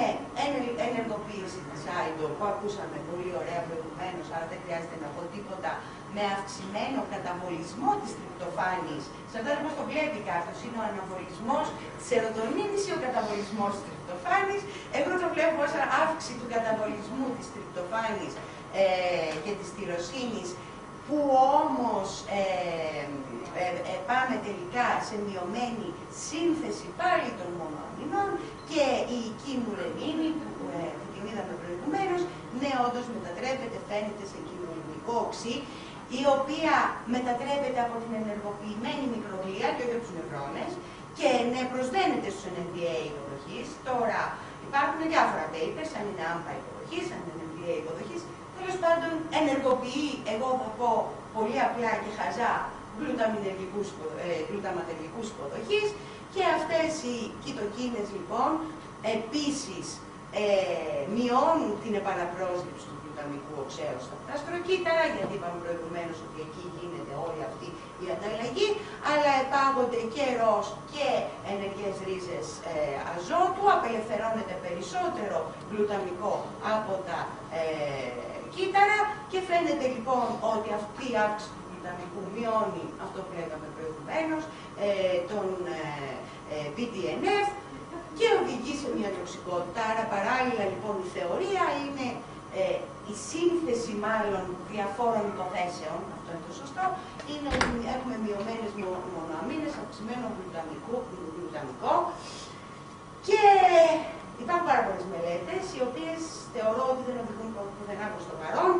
ενεργοποίηση της ΆΙΝΤΟ που ακούσαμε πολύ ωραία προηγουμένως, άρα δεν χρειάζεται να πω τίποτα, με αυξημένο καταβολισμό της τριπτοφάνης. Σε αυτό πώς το βλέπει κάποιος, είναι ο αναβολισμός της σερωτονίνης ή ο καταβολισμός της τριπτοφάνης. Εγώ το βλέπω ως αύξηση του καταβολισμού της τριπτοφάνης και της τυροσίνης, που όμως πάμε τελικά σε μειωμένη σύνθεση πάλι των μονοαμινών, και η κινουρενίνη που την είδαμε προηγουμένως, ναι, όντως μετατρέπεται, φαίνεται σε κινουρενικό οξύ, η οποία μετατρέπεται από την ενεργοποιημένη μικρογλία και όχι από τους νευρώνες, και ναι, προσδένεται στους NMDA υποδοχής. Τώρα υπάρχουν διάφορα papers, αν είναι AMPA υποδοχής, αν είναι NMDA υποδοχής. Τέλος πάντων, ενεργοποιεί, εγώ θα πω πολύ απλά και χαζά, γλουταματεργικούς υποδοχής, και αυτές οι κυτοκίνες λοιπόν επίσης μειώνουν την επαναπρόσληψη του γλουταμικού οξέως στα αστροκύτταρα, γιατί είπαμε προηγουμένως ότι εκεί γίνεται όλη αυτή η ανταλλαγή, αλλά επάγονται και ροζ και ενεργές ρίζες αζότου, απελευθερώνεται περισσότερο γλουταμικό από τα κύτταρα, και φαίνεται λοιπόν ότι αυτή η αύξηση του γλουταμικού μειώνει αυτό που λέγαμε προηγουμένως, τον BDNF, και οδηγεί σε μια τοξικότητα. Άρα παράλληλα λοιπόν η θεωρία είναι η σύνθεση μάλλον διαφόρων υποθέσεων, αυτό είναι το σωστό, είναι ότι έχουμε μειωμένες μονοαμίνες, αυξημένο γλουταμικό και υπάρχουν πάρα πολλές μελέτες, οι οποίες θεωρώ ότι δεν οδηγούν πουθενά προς το παρόν.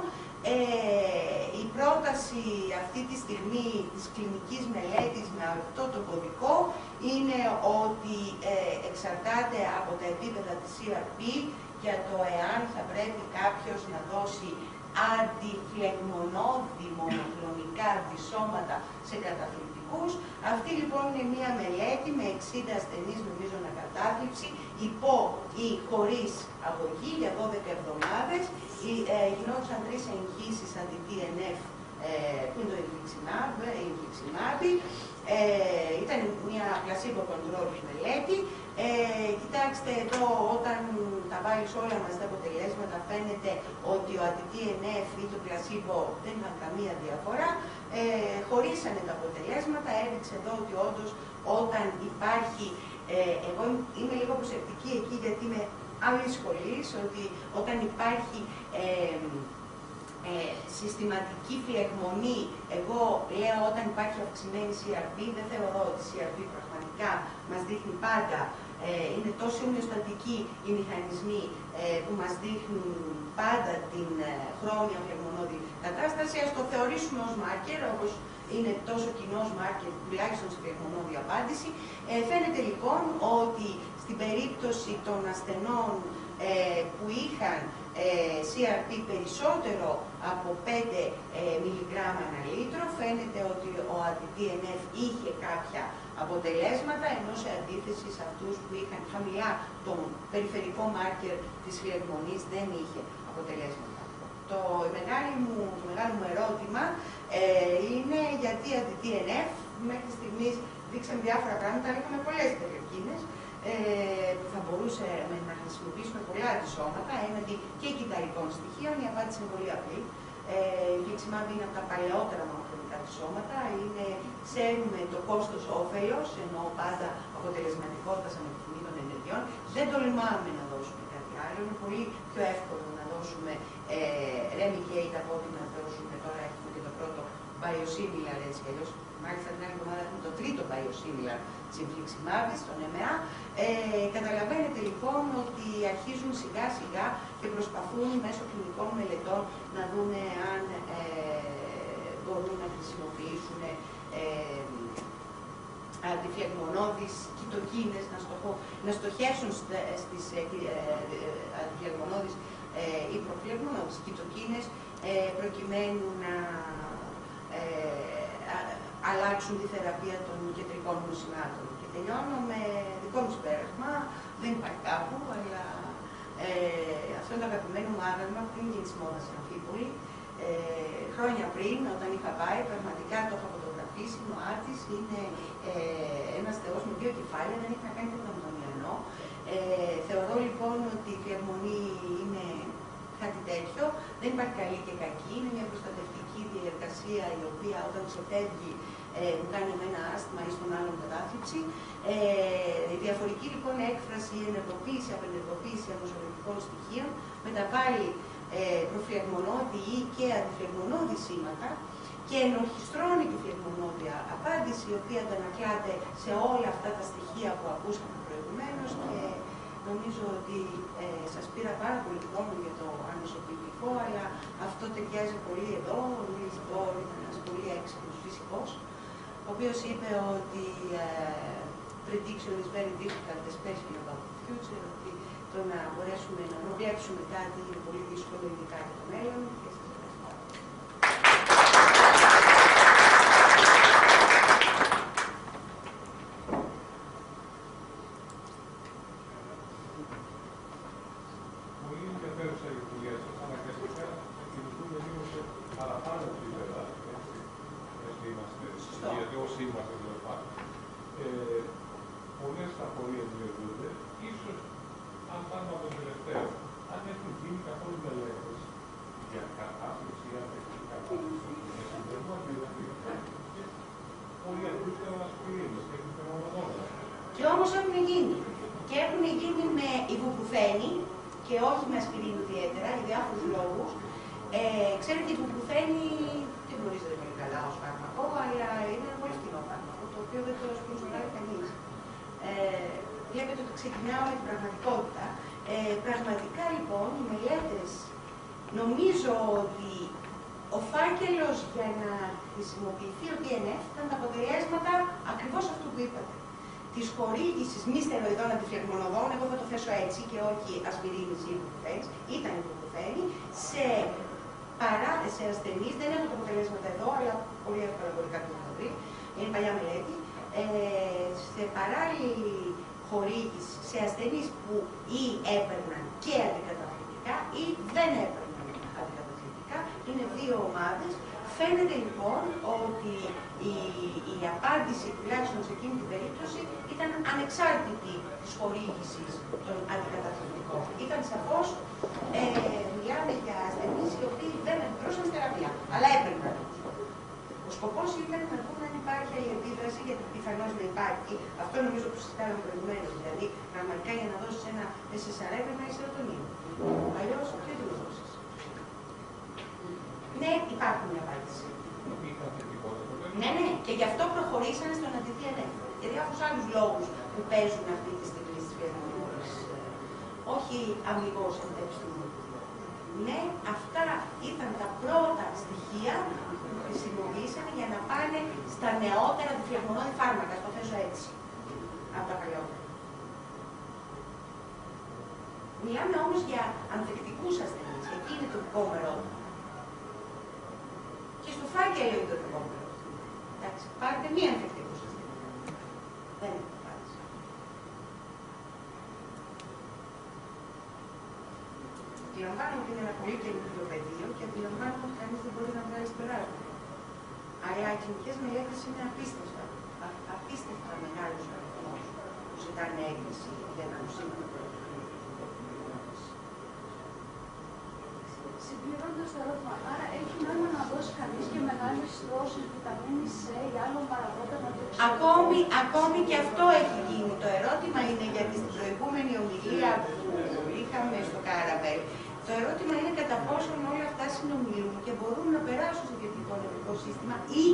Η πρόταση αυτή τη στιγμή της κλινικής μελέτης με αυτό το κωδικό είναι ότι εξαρτάται από τα επίπεδα της CRP για το εάν θα πρέπει κάποιος να δώσει αντιφλεγμονώδη μονοκλονικά αντισώματα σε καταθλιπτικούς. Αυτή λοιπόν είναι μία μελέτη με 60 ασθενείς με μείζωνα κατάθλιψη, υπό ή χωρίς αγωγή για 12 εβδομάδες. Γινόντουσαν 3 εγχύσεις αντι-TNF, που είναι το infliximab. Ήταν μια placebo control μελέτη. Κοιτάξτε εδώ, όταν τα βάλεις όλα μαζί τα αποτελέσματα, φαίνεται ότι ο αντι-TNF ή το placebo δεν είχαν καμία διαφορά. Χωρίσανε τα αποτελέσματα, έδειξε εδώ ότι όντως όταν υπάρχει, εγώ είμαι λίγο προσεκτική εκεί γιατί είμαι άλλης σχολής, ότι όταν υπάρχει συστηματική φλεγμονή, εγώ λέω όταν υπάρχει αυξημένη CRP, δεν θεωρώ ότι η CRP πραγματικά μας δείχνει πάντα, είναι τόσο ομοιοστατικοί οι μηχανισμοί που μας δείχνουν πάντα την χρόνια φλεγμονώδη κατάσταση. Ας το θεωρήσουμε ως μάρκερ, όπως είναι τόσο κοινός μάρκερ, τουλάχιστον στη φλεγμονώδη απάντηση. Φαίνεται λοιπόν ότι στην περίπτωση των ασθενών που είχαν CRP περισσότερο από 5 μιλιγκράμμα ανά λίτρο, φαίνεται ότι ο anti-TNF είχε κάποια αποτελέσματα, ενώ σε αντίθεση σε αυτούς που είχαν χαμηλά τον περιφερικό μάρκερ της φλεγμονής δεν είχε αποτελέσματα. Το μεγάλο μου ερώτημα είναι γιατί anti-TNF μέχρι στιγμής δείξαν διάφορα πράγματα, αλλά είχαμε πολλές τερεκίνες που θα μπορούσαμε να χρησιμοποιήσουμε πολλά αντισώματα έναντι και κυταρικών στοιχείων. Η απάντηση είναι πολύ απλή. Η infliximab είναι από τα παλαιότερα μονοκλονικά αντισώματα. Ξέρουμε το κόστος-όφελος, ενώ πάντα αποτελεσματικότητα σαν επιθυμεί των ενεργειών. Δεν τολμάμε να δώσουμε κάτι άλλο. Είναι πολύ πιο εύκολο να δώσουμε Remicade από ότι να δώσουμε. Τώρα έχουμε και το πρώτο biosimilar, έτσι κι αλλιώς. Μάλιστα την άλλη εβδομάδα έχουμε το τρίτο biosimilar της infliximab, στον EMEA. Καταλαβαίνετε λοιπόν ότι αρχίζουν σιγά σιγά και προσπαθούν μέσω κλινικών μελετών να δουν αν μπορούν να χρησιμοποιήσουν αντιφλεγμονώδεις κυτοκίνες, να στοχεύσουν στις αντιφλεγμονώδεις ή προφλεγμονώδεις κυτοκίνες προκειμένου να αλλάξουν τη θεραπεία των κεντρικών νοσημάτων. Και τελειώνω με δικό μου συμπέρασμα, δεν υπάρχει κάπου, αλλά αυτό είναι το αγαπημένο μου άγαλμα που είναι της μόδας στην Αμφίπολη. Χρόνια πριν, όταν είχα πάει, πραγματικά το είχα φωτογραφίσει, ο Άτης είναι ένας θεός με 2 κεφάλια, δεν έχει να κάνει τίποτα με τον Ιαννό. Θεωρώ λοιπόν ότι η φλεγμονή είναι κάτι τέτοιο, δεν υπάρχει καλή και κακή, είναι μια προστατευτική διαδικασία η οποία όταν ξεφεύγει μου κάνει εμένα άσθημα ή στον άλλον κατάθλιψη. Η διαφορική λοιπόν έκφραση, η ενεργοποίηση, απενεργοποίηση αμοσολογικών στοιχείων μεταβάλλει προφλεγμονώδη ή και αντιφλεγμονώδη σήματα και ενορχιστρώνει τη φλεγμονώδη απάντηση, η οποία αντανακλάται σε όλα αυτά τα στοιχεία που ακούσαμε προηγουμένως και νομίζω ότι σας πήρα πάρα πολύ χρόνο για το ανοσοποιητικό, αλλά αυτό ταιριάζει πολύ εδώ. Ο Niels Bohr ήταν ένας πολύ έξυπνος φυσικός, ο οποίος είπε ότι prediction is very difficult, especially about the future, ότι το να μπορέσουμε να προβλέψουμε κάτι είναι πολύ δύσκολο, ειδικά για το μέλλον. Και σας ευχαριστώ. Πολύ ενδιαφέρουσα η δουλειά σας, αναγκαστικά κινηθούμε λίγο σε παραπάνω επίπεδα. Γιατί όσοι είμαστε εδώ πάνω. Πολλές απορίες διορθούνται, ίσως αν πάμε από το τελευταίο, αν έχουν γίνει καθόλου μελέτες για κατάσταση ή αν έχουν κατάσταση για συνδέμα, πολλοί ακούστε ο Ασπιρίνης και έχουν φαινόμενο. Και όμως έχουν γίνει. και έχουν γίνει με ιβουπρουφένη και όχι με ασπιρίνη ιδιαίτερα, για διάφορους λόγους. Ξέρετε, η ιβουπρουφένη δεν γνωρίζετε πολύ καλά ως φάρμακο, αλλά είναι ένα πολύ φθηνό φάρμακο, το οποίο δεν το σπονσοράρει κανείς. Βλέπετε ότι ξεκινάω με την πραγματικότητα. Πραγματικά λοιπόν οι μελέτες, νομίζω ότι ο φάκελος για να χρησιμοποιηθεί ο DNF ήταν τα αποτελέσματα ακριβώς αυτού που είπατε. Της χορήγησης μη στεροειδών αντιφλεγμονωδών, εγώ θα το θέσω έτσι και όχι ασπιρίνης ή ιβουπρουφένης, ήταν ιβουπρουφένη, σε ασθενείς, δεν έχω τα αποτελέσματα εδώ, αλλά πολύ εύκολα μπορεί κάποιος να το βρει, είναι παλιά μελέτη, σε παράλληλη χορήγηση σε ασθενείς που ή έπαιρναν και αντικαταθλιπτικά ή δεν έπαιρναν αντικαταθλιπτικά, είναι δύο ομάδες. Φαίνεται λοιπόν ότι η απάντηση, τουλάχιστον σε εκείνη την περίπτωση, ήταν ανεξάρτητη της χορήγησης των αντικαταθλιπτικών. Ήταν σαφώς, μιλάμε για ασθενείς οι οποίοι δεν αντιδρούσαν στη θεραπεία, αλλά έπαιρναν. Ο σκοπός ήταν να δούμε αν υπάρχει αλληλεπίδραση, γιατί πιθανώς να υπάρχει. Αυτό νομίζω που συζητάγαμε προηγουμένως. Δηλαδή, πραγματικά για να δώσεις ένα SSRI πρέπει να έχει σερωτονίνη. Αλλιώς, ποιο δεν το δώσεις. Ναι, υπάρχει μια απάντηση. Ναι, ναι, και γι' αυτό προχωρήσανε στον αντι-DNF. Για διάφορους άλλους λόγους που παίζουν αυτή τη στιγμή στις φλεγμονίδες. Όχι αμυγός επιστημονικούς. Ναι, αυτά ήταν τα πρώτα στοιχεία που χρησιμοποιήσανε για να πάνε στα νεότερα αντιφλεγμονώδη φάρμακα, το θέσω έτσι, από τα παλιότερα. Μιλάμε όμως για ανθεκτικούς ασθενείς, εκεί είναι το δικό μου ερώτημα. Και στο φάκελο είναι το δικό μου ερώτημα. Εντάξει, πάρετε μία ανθεκτικούς ασθενείς. Δεν είναι απάντηση. Αντιλαμβάνομαι ότι είναι ένα πολύ καινούργιο πεδίο και αντιλαμβάνομαι ότι κανείς δεν μπορεί να βγάλει συμπεράσματα. Αλλά οι κλινικές μελέτες είναι απίστευτα μεγάλους αριθμούς που ζητάνε έγκριση για ένα νοσήμα. Συμπληρώνοντας το ερώτημα, άρα έχει νόημα να δώσει κανείς και μεγάλες δόσεις βιταμίνης C ή άλλων παραγόντων να το εξαρτήσει. Ακόμη και αυτό έχει γίνει. Το ερώτημα είναι, γιατί στην προηγούμενη ομιλία που είχαμε στο Κάραβελ, το ερώτημα είναι κατά πόσον όλα αυτά συνομιλούν και μπορούν να περάσουν στο κεντρικό νευρικό σύστημα ή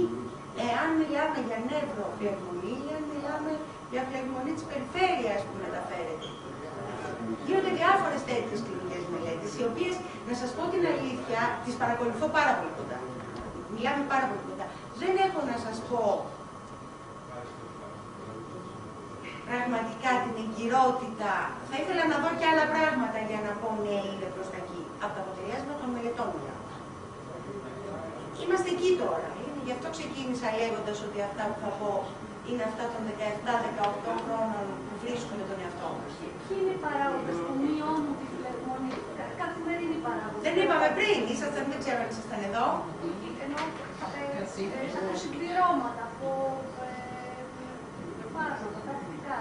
εάν μιλάμε για νευροφλεγμονή ή αν μιλάμε για φλεγμονή της περιφέρειας που μεταφέρεται. Γίνονται διάφορες τέτοιες κλινικές μελέτες, οι οποίες, να σας πω την αλήθεια, τις παρακολουθώ πάρα πολύ κοντά. Μιλάμε πάρα πολύ κοντά. Δεν έχω να σας πω πραγματικά την εγκυρότητα. Θα ήθελα να δω και άλλα πράγματα για να πω ναι, είναι προς τα εκεί. Από τα αποτελέσματα των μελετών μου. Είμαστε εκεί τώρα. Γι' αυτό ξεκίνησα λέγοντας ότι αυτά που θα πω είναι αυτά των 17-18 χρόνων που βρίσκουμε τον εαυτό μας. Ποιοι είναι οι παράγοντες που μειώνουν τη φλεγμονή, καθημερινή παράγοντες? Δεν είπαμε πριν, δεν ξέρω αν ήσασταν εδώ. Ενώ από συμπληρώματα, από φάρμακα, τα θετικά.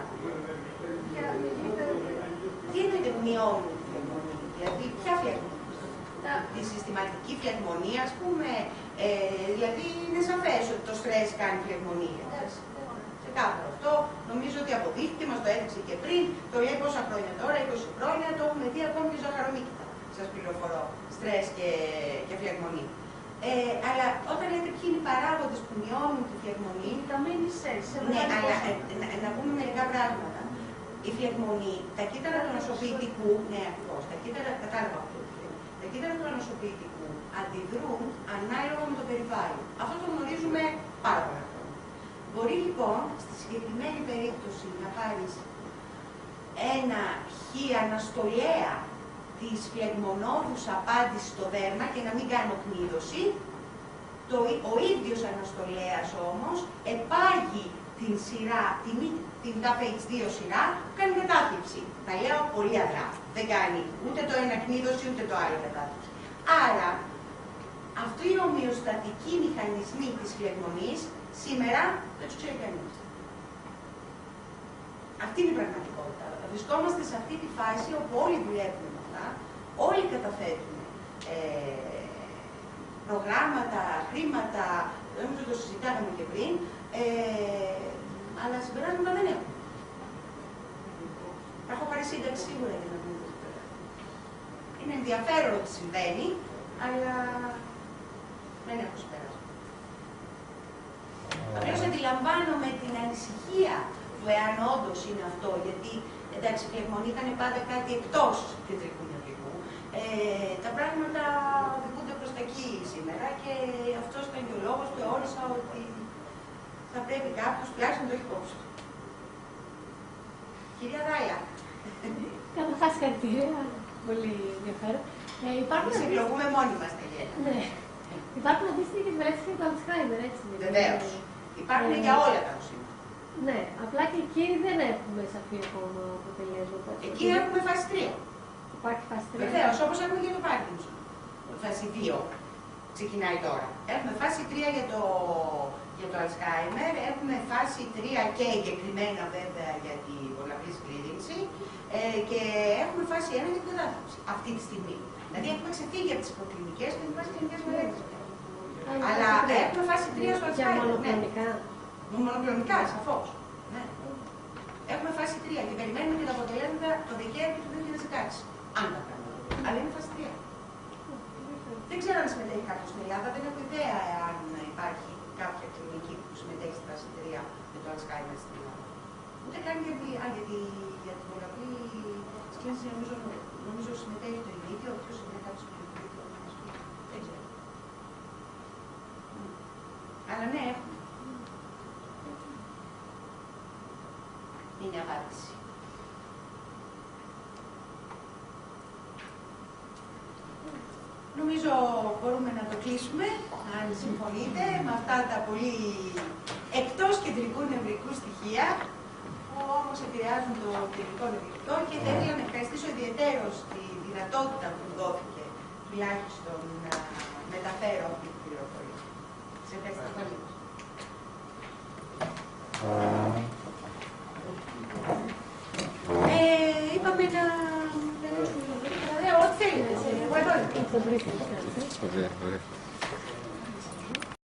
Τι εννοείται μειώνουν τη φλεγμονή, δηλαδή ποια φλεγμονή? Τη συστηματική φλεγμονή, ας πούμε, δηλαδή είναι σαφές ότι το στρες κάνει φλεγμονή. Ξεκάθαρο αυτό, νομίζω ότι αποδείχθηκε, μας το έδειξε και πριν, το λέει πόσα χρόνια τώρα, 20 χρόνια, το έχουμε δει ακόμη και ζωχαρομύκητα, σας πληροφορώ, στρες και φλεγμονή. Αλλά όταν λέτε ποιοι είναι οι παράγοντες που μειώνουν τη φλεγμονή, βιταμίνη C. Ναι, αλλά να πούμε μερικά πράγματα. Η φλεγμονή, τα κύτταρα του νοσοποιητικού, ναι ακριβώς, τα κύτταρα του νοσοποιητικού αντιδρούν ανάλογα με το περιβάλλον. Αυτό το γνωρίζουμε πάρα πολλά χρόνια. Μπορεί λοιπόν στη συγκεκριμένη περίπτωση να πάρεις ένα αναστολέα της φλεγμονώδους απάντησης στο δέρμα και να μην κάνει οκνίδωση. Ο ίδιος αναστολέας όμως επάγει την σειρά, την TAPH2 σειρά που κάνει μετάθλιψη. Τα λέω πολύ αργά. Δεν κάνει ούτε το ένα κνίδωση ούτε το άλλο μετάθλιψη. Άρα, αυτοί οι ομοιοστατικοί μηχανισμοί της φλεγμονής σήμερα δεν τους ξέρει κανείς. Αυτή είναι η πραγματικότητα. Βρισκόμαστε σε αυτή τη φάση όπου όλοι δουλεύουν με αυτά, όλοι καταθέτουν προγράμματα, χρήματα, νομίζω το συζητάγαμε και πριν, αλλά συμπεράσματα δεν έχουμε. Θα έχω πάρει σύνταξη σίγουρα για να δούμε εδώ πέρα. Είναι ενδιαφέρον ότι συμβαίνει, αλλά δεν έχω συμπέρασμα. Απλώς αντιλαμβάνομαι την ανησυχία του εάν όντως είναι αυτό, γιατί εντάξει, η φλεγμονή ήταν πάντα κάτι εκτός κεντρικού νευρικού. Τα πράγματα οδηγούνται προς τα εκεί σήμερα και αυτός ήταν και ο λόγος που θεώρησα ότι θα πρέπει κάποιος τουλάχιστον να το έχει υπόψη. Κυρία Δάια. Καταρχάς χαρακτηρία, πολύ ενδιαφέρον. Εκλογούμε μόνοι μας τελειώνει. Ναι. Υπάρχουν αντίστοιχες μελέτες για το Alzheimer, έτσι. Βεβαίως. Υπάρχουν για όλα τα νοσήματα. Ναι, απλά και εκεί δεν έχουμε σαφή ακόμα αποτελέσματα. Εκεί έχουμε φάση 3. Υπάρχει φάση 3. Βεβαίως, όπως έχουμε για το Parkinson. Φάση 2 ξεκινάει τώρα. Έχουμε φάση 3 για το Alzheimer, έχουμε φάση 3 και εγκεκριμένα βέβαια για την πολλαπλή σκλήρυνση και έχουμε φάση 1 για την κατάθλιψη αυτή τη στιγμή. Δηλαδή έχουμε ξεφύγει από τις υποκλινικές και τις βάσεις κλινικές μελέτες. Αλλά έχουμε φάση 3 στο Alzheimer. Για μονοκλονικά. Ναι. Μονοκλονικά, σαφώς. Ναι. Έχουμε φάση 3 και περιμένουμε και τα αποτελέσματα το Δεκέμβριο του 2016. Αν τα κάνουμε. Αλλά είναι φάση 3. Δεν ξέρω αν συμμετέχει κάποιος στην Ελλάδα, δεν έχω ιδέα αν υπάρχει κάποια κλινική που συμμετέχει στη φάση 3 με το Alzheimer στην Ελλάδα. Ούτε καν για την πολλαπλή σκλήρυνση νομίζω συμμετέχει το ίδιο, ποιος είναι κάποιος κλινική. Δεν ξέρω. Αλλά ναι, έχουμε. Είναι απάντηση. Νομίζω μπορούμε να το κλείσουμε, αν συμφωνείτε, με αυτά τα πολύ εκτός κεντρικού νευρικού στοιχεία, που όμως επηρεάζουν το κεντρικό νευρικό και θα ήθελα να ευχαριστήσω ιδιαιτέρως τη δυνατότητα που δόθηκε, τουλάχιστον να μεταφέρω αυτή την πληροφορία. Σε ευχαριστώ πολύ. Είπαμε να... Ό,τι θέλετε. Εγώ εδώ είμαι.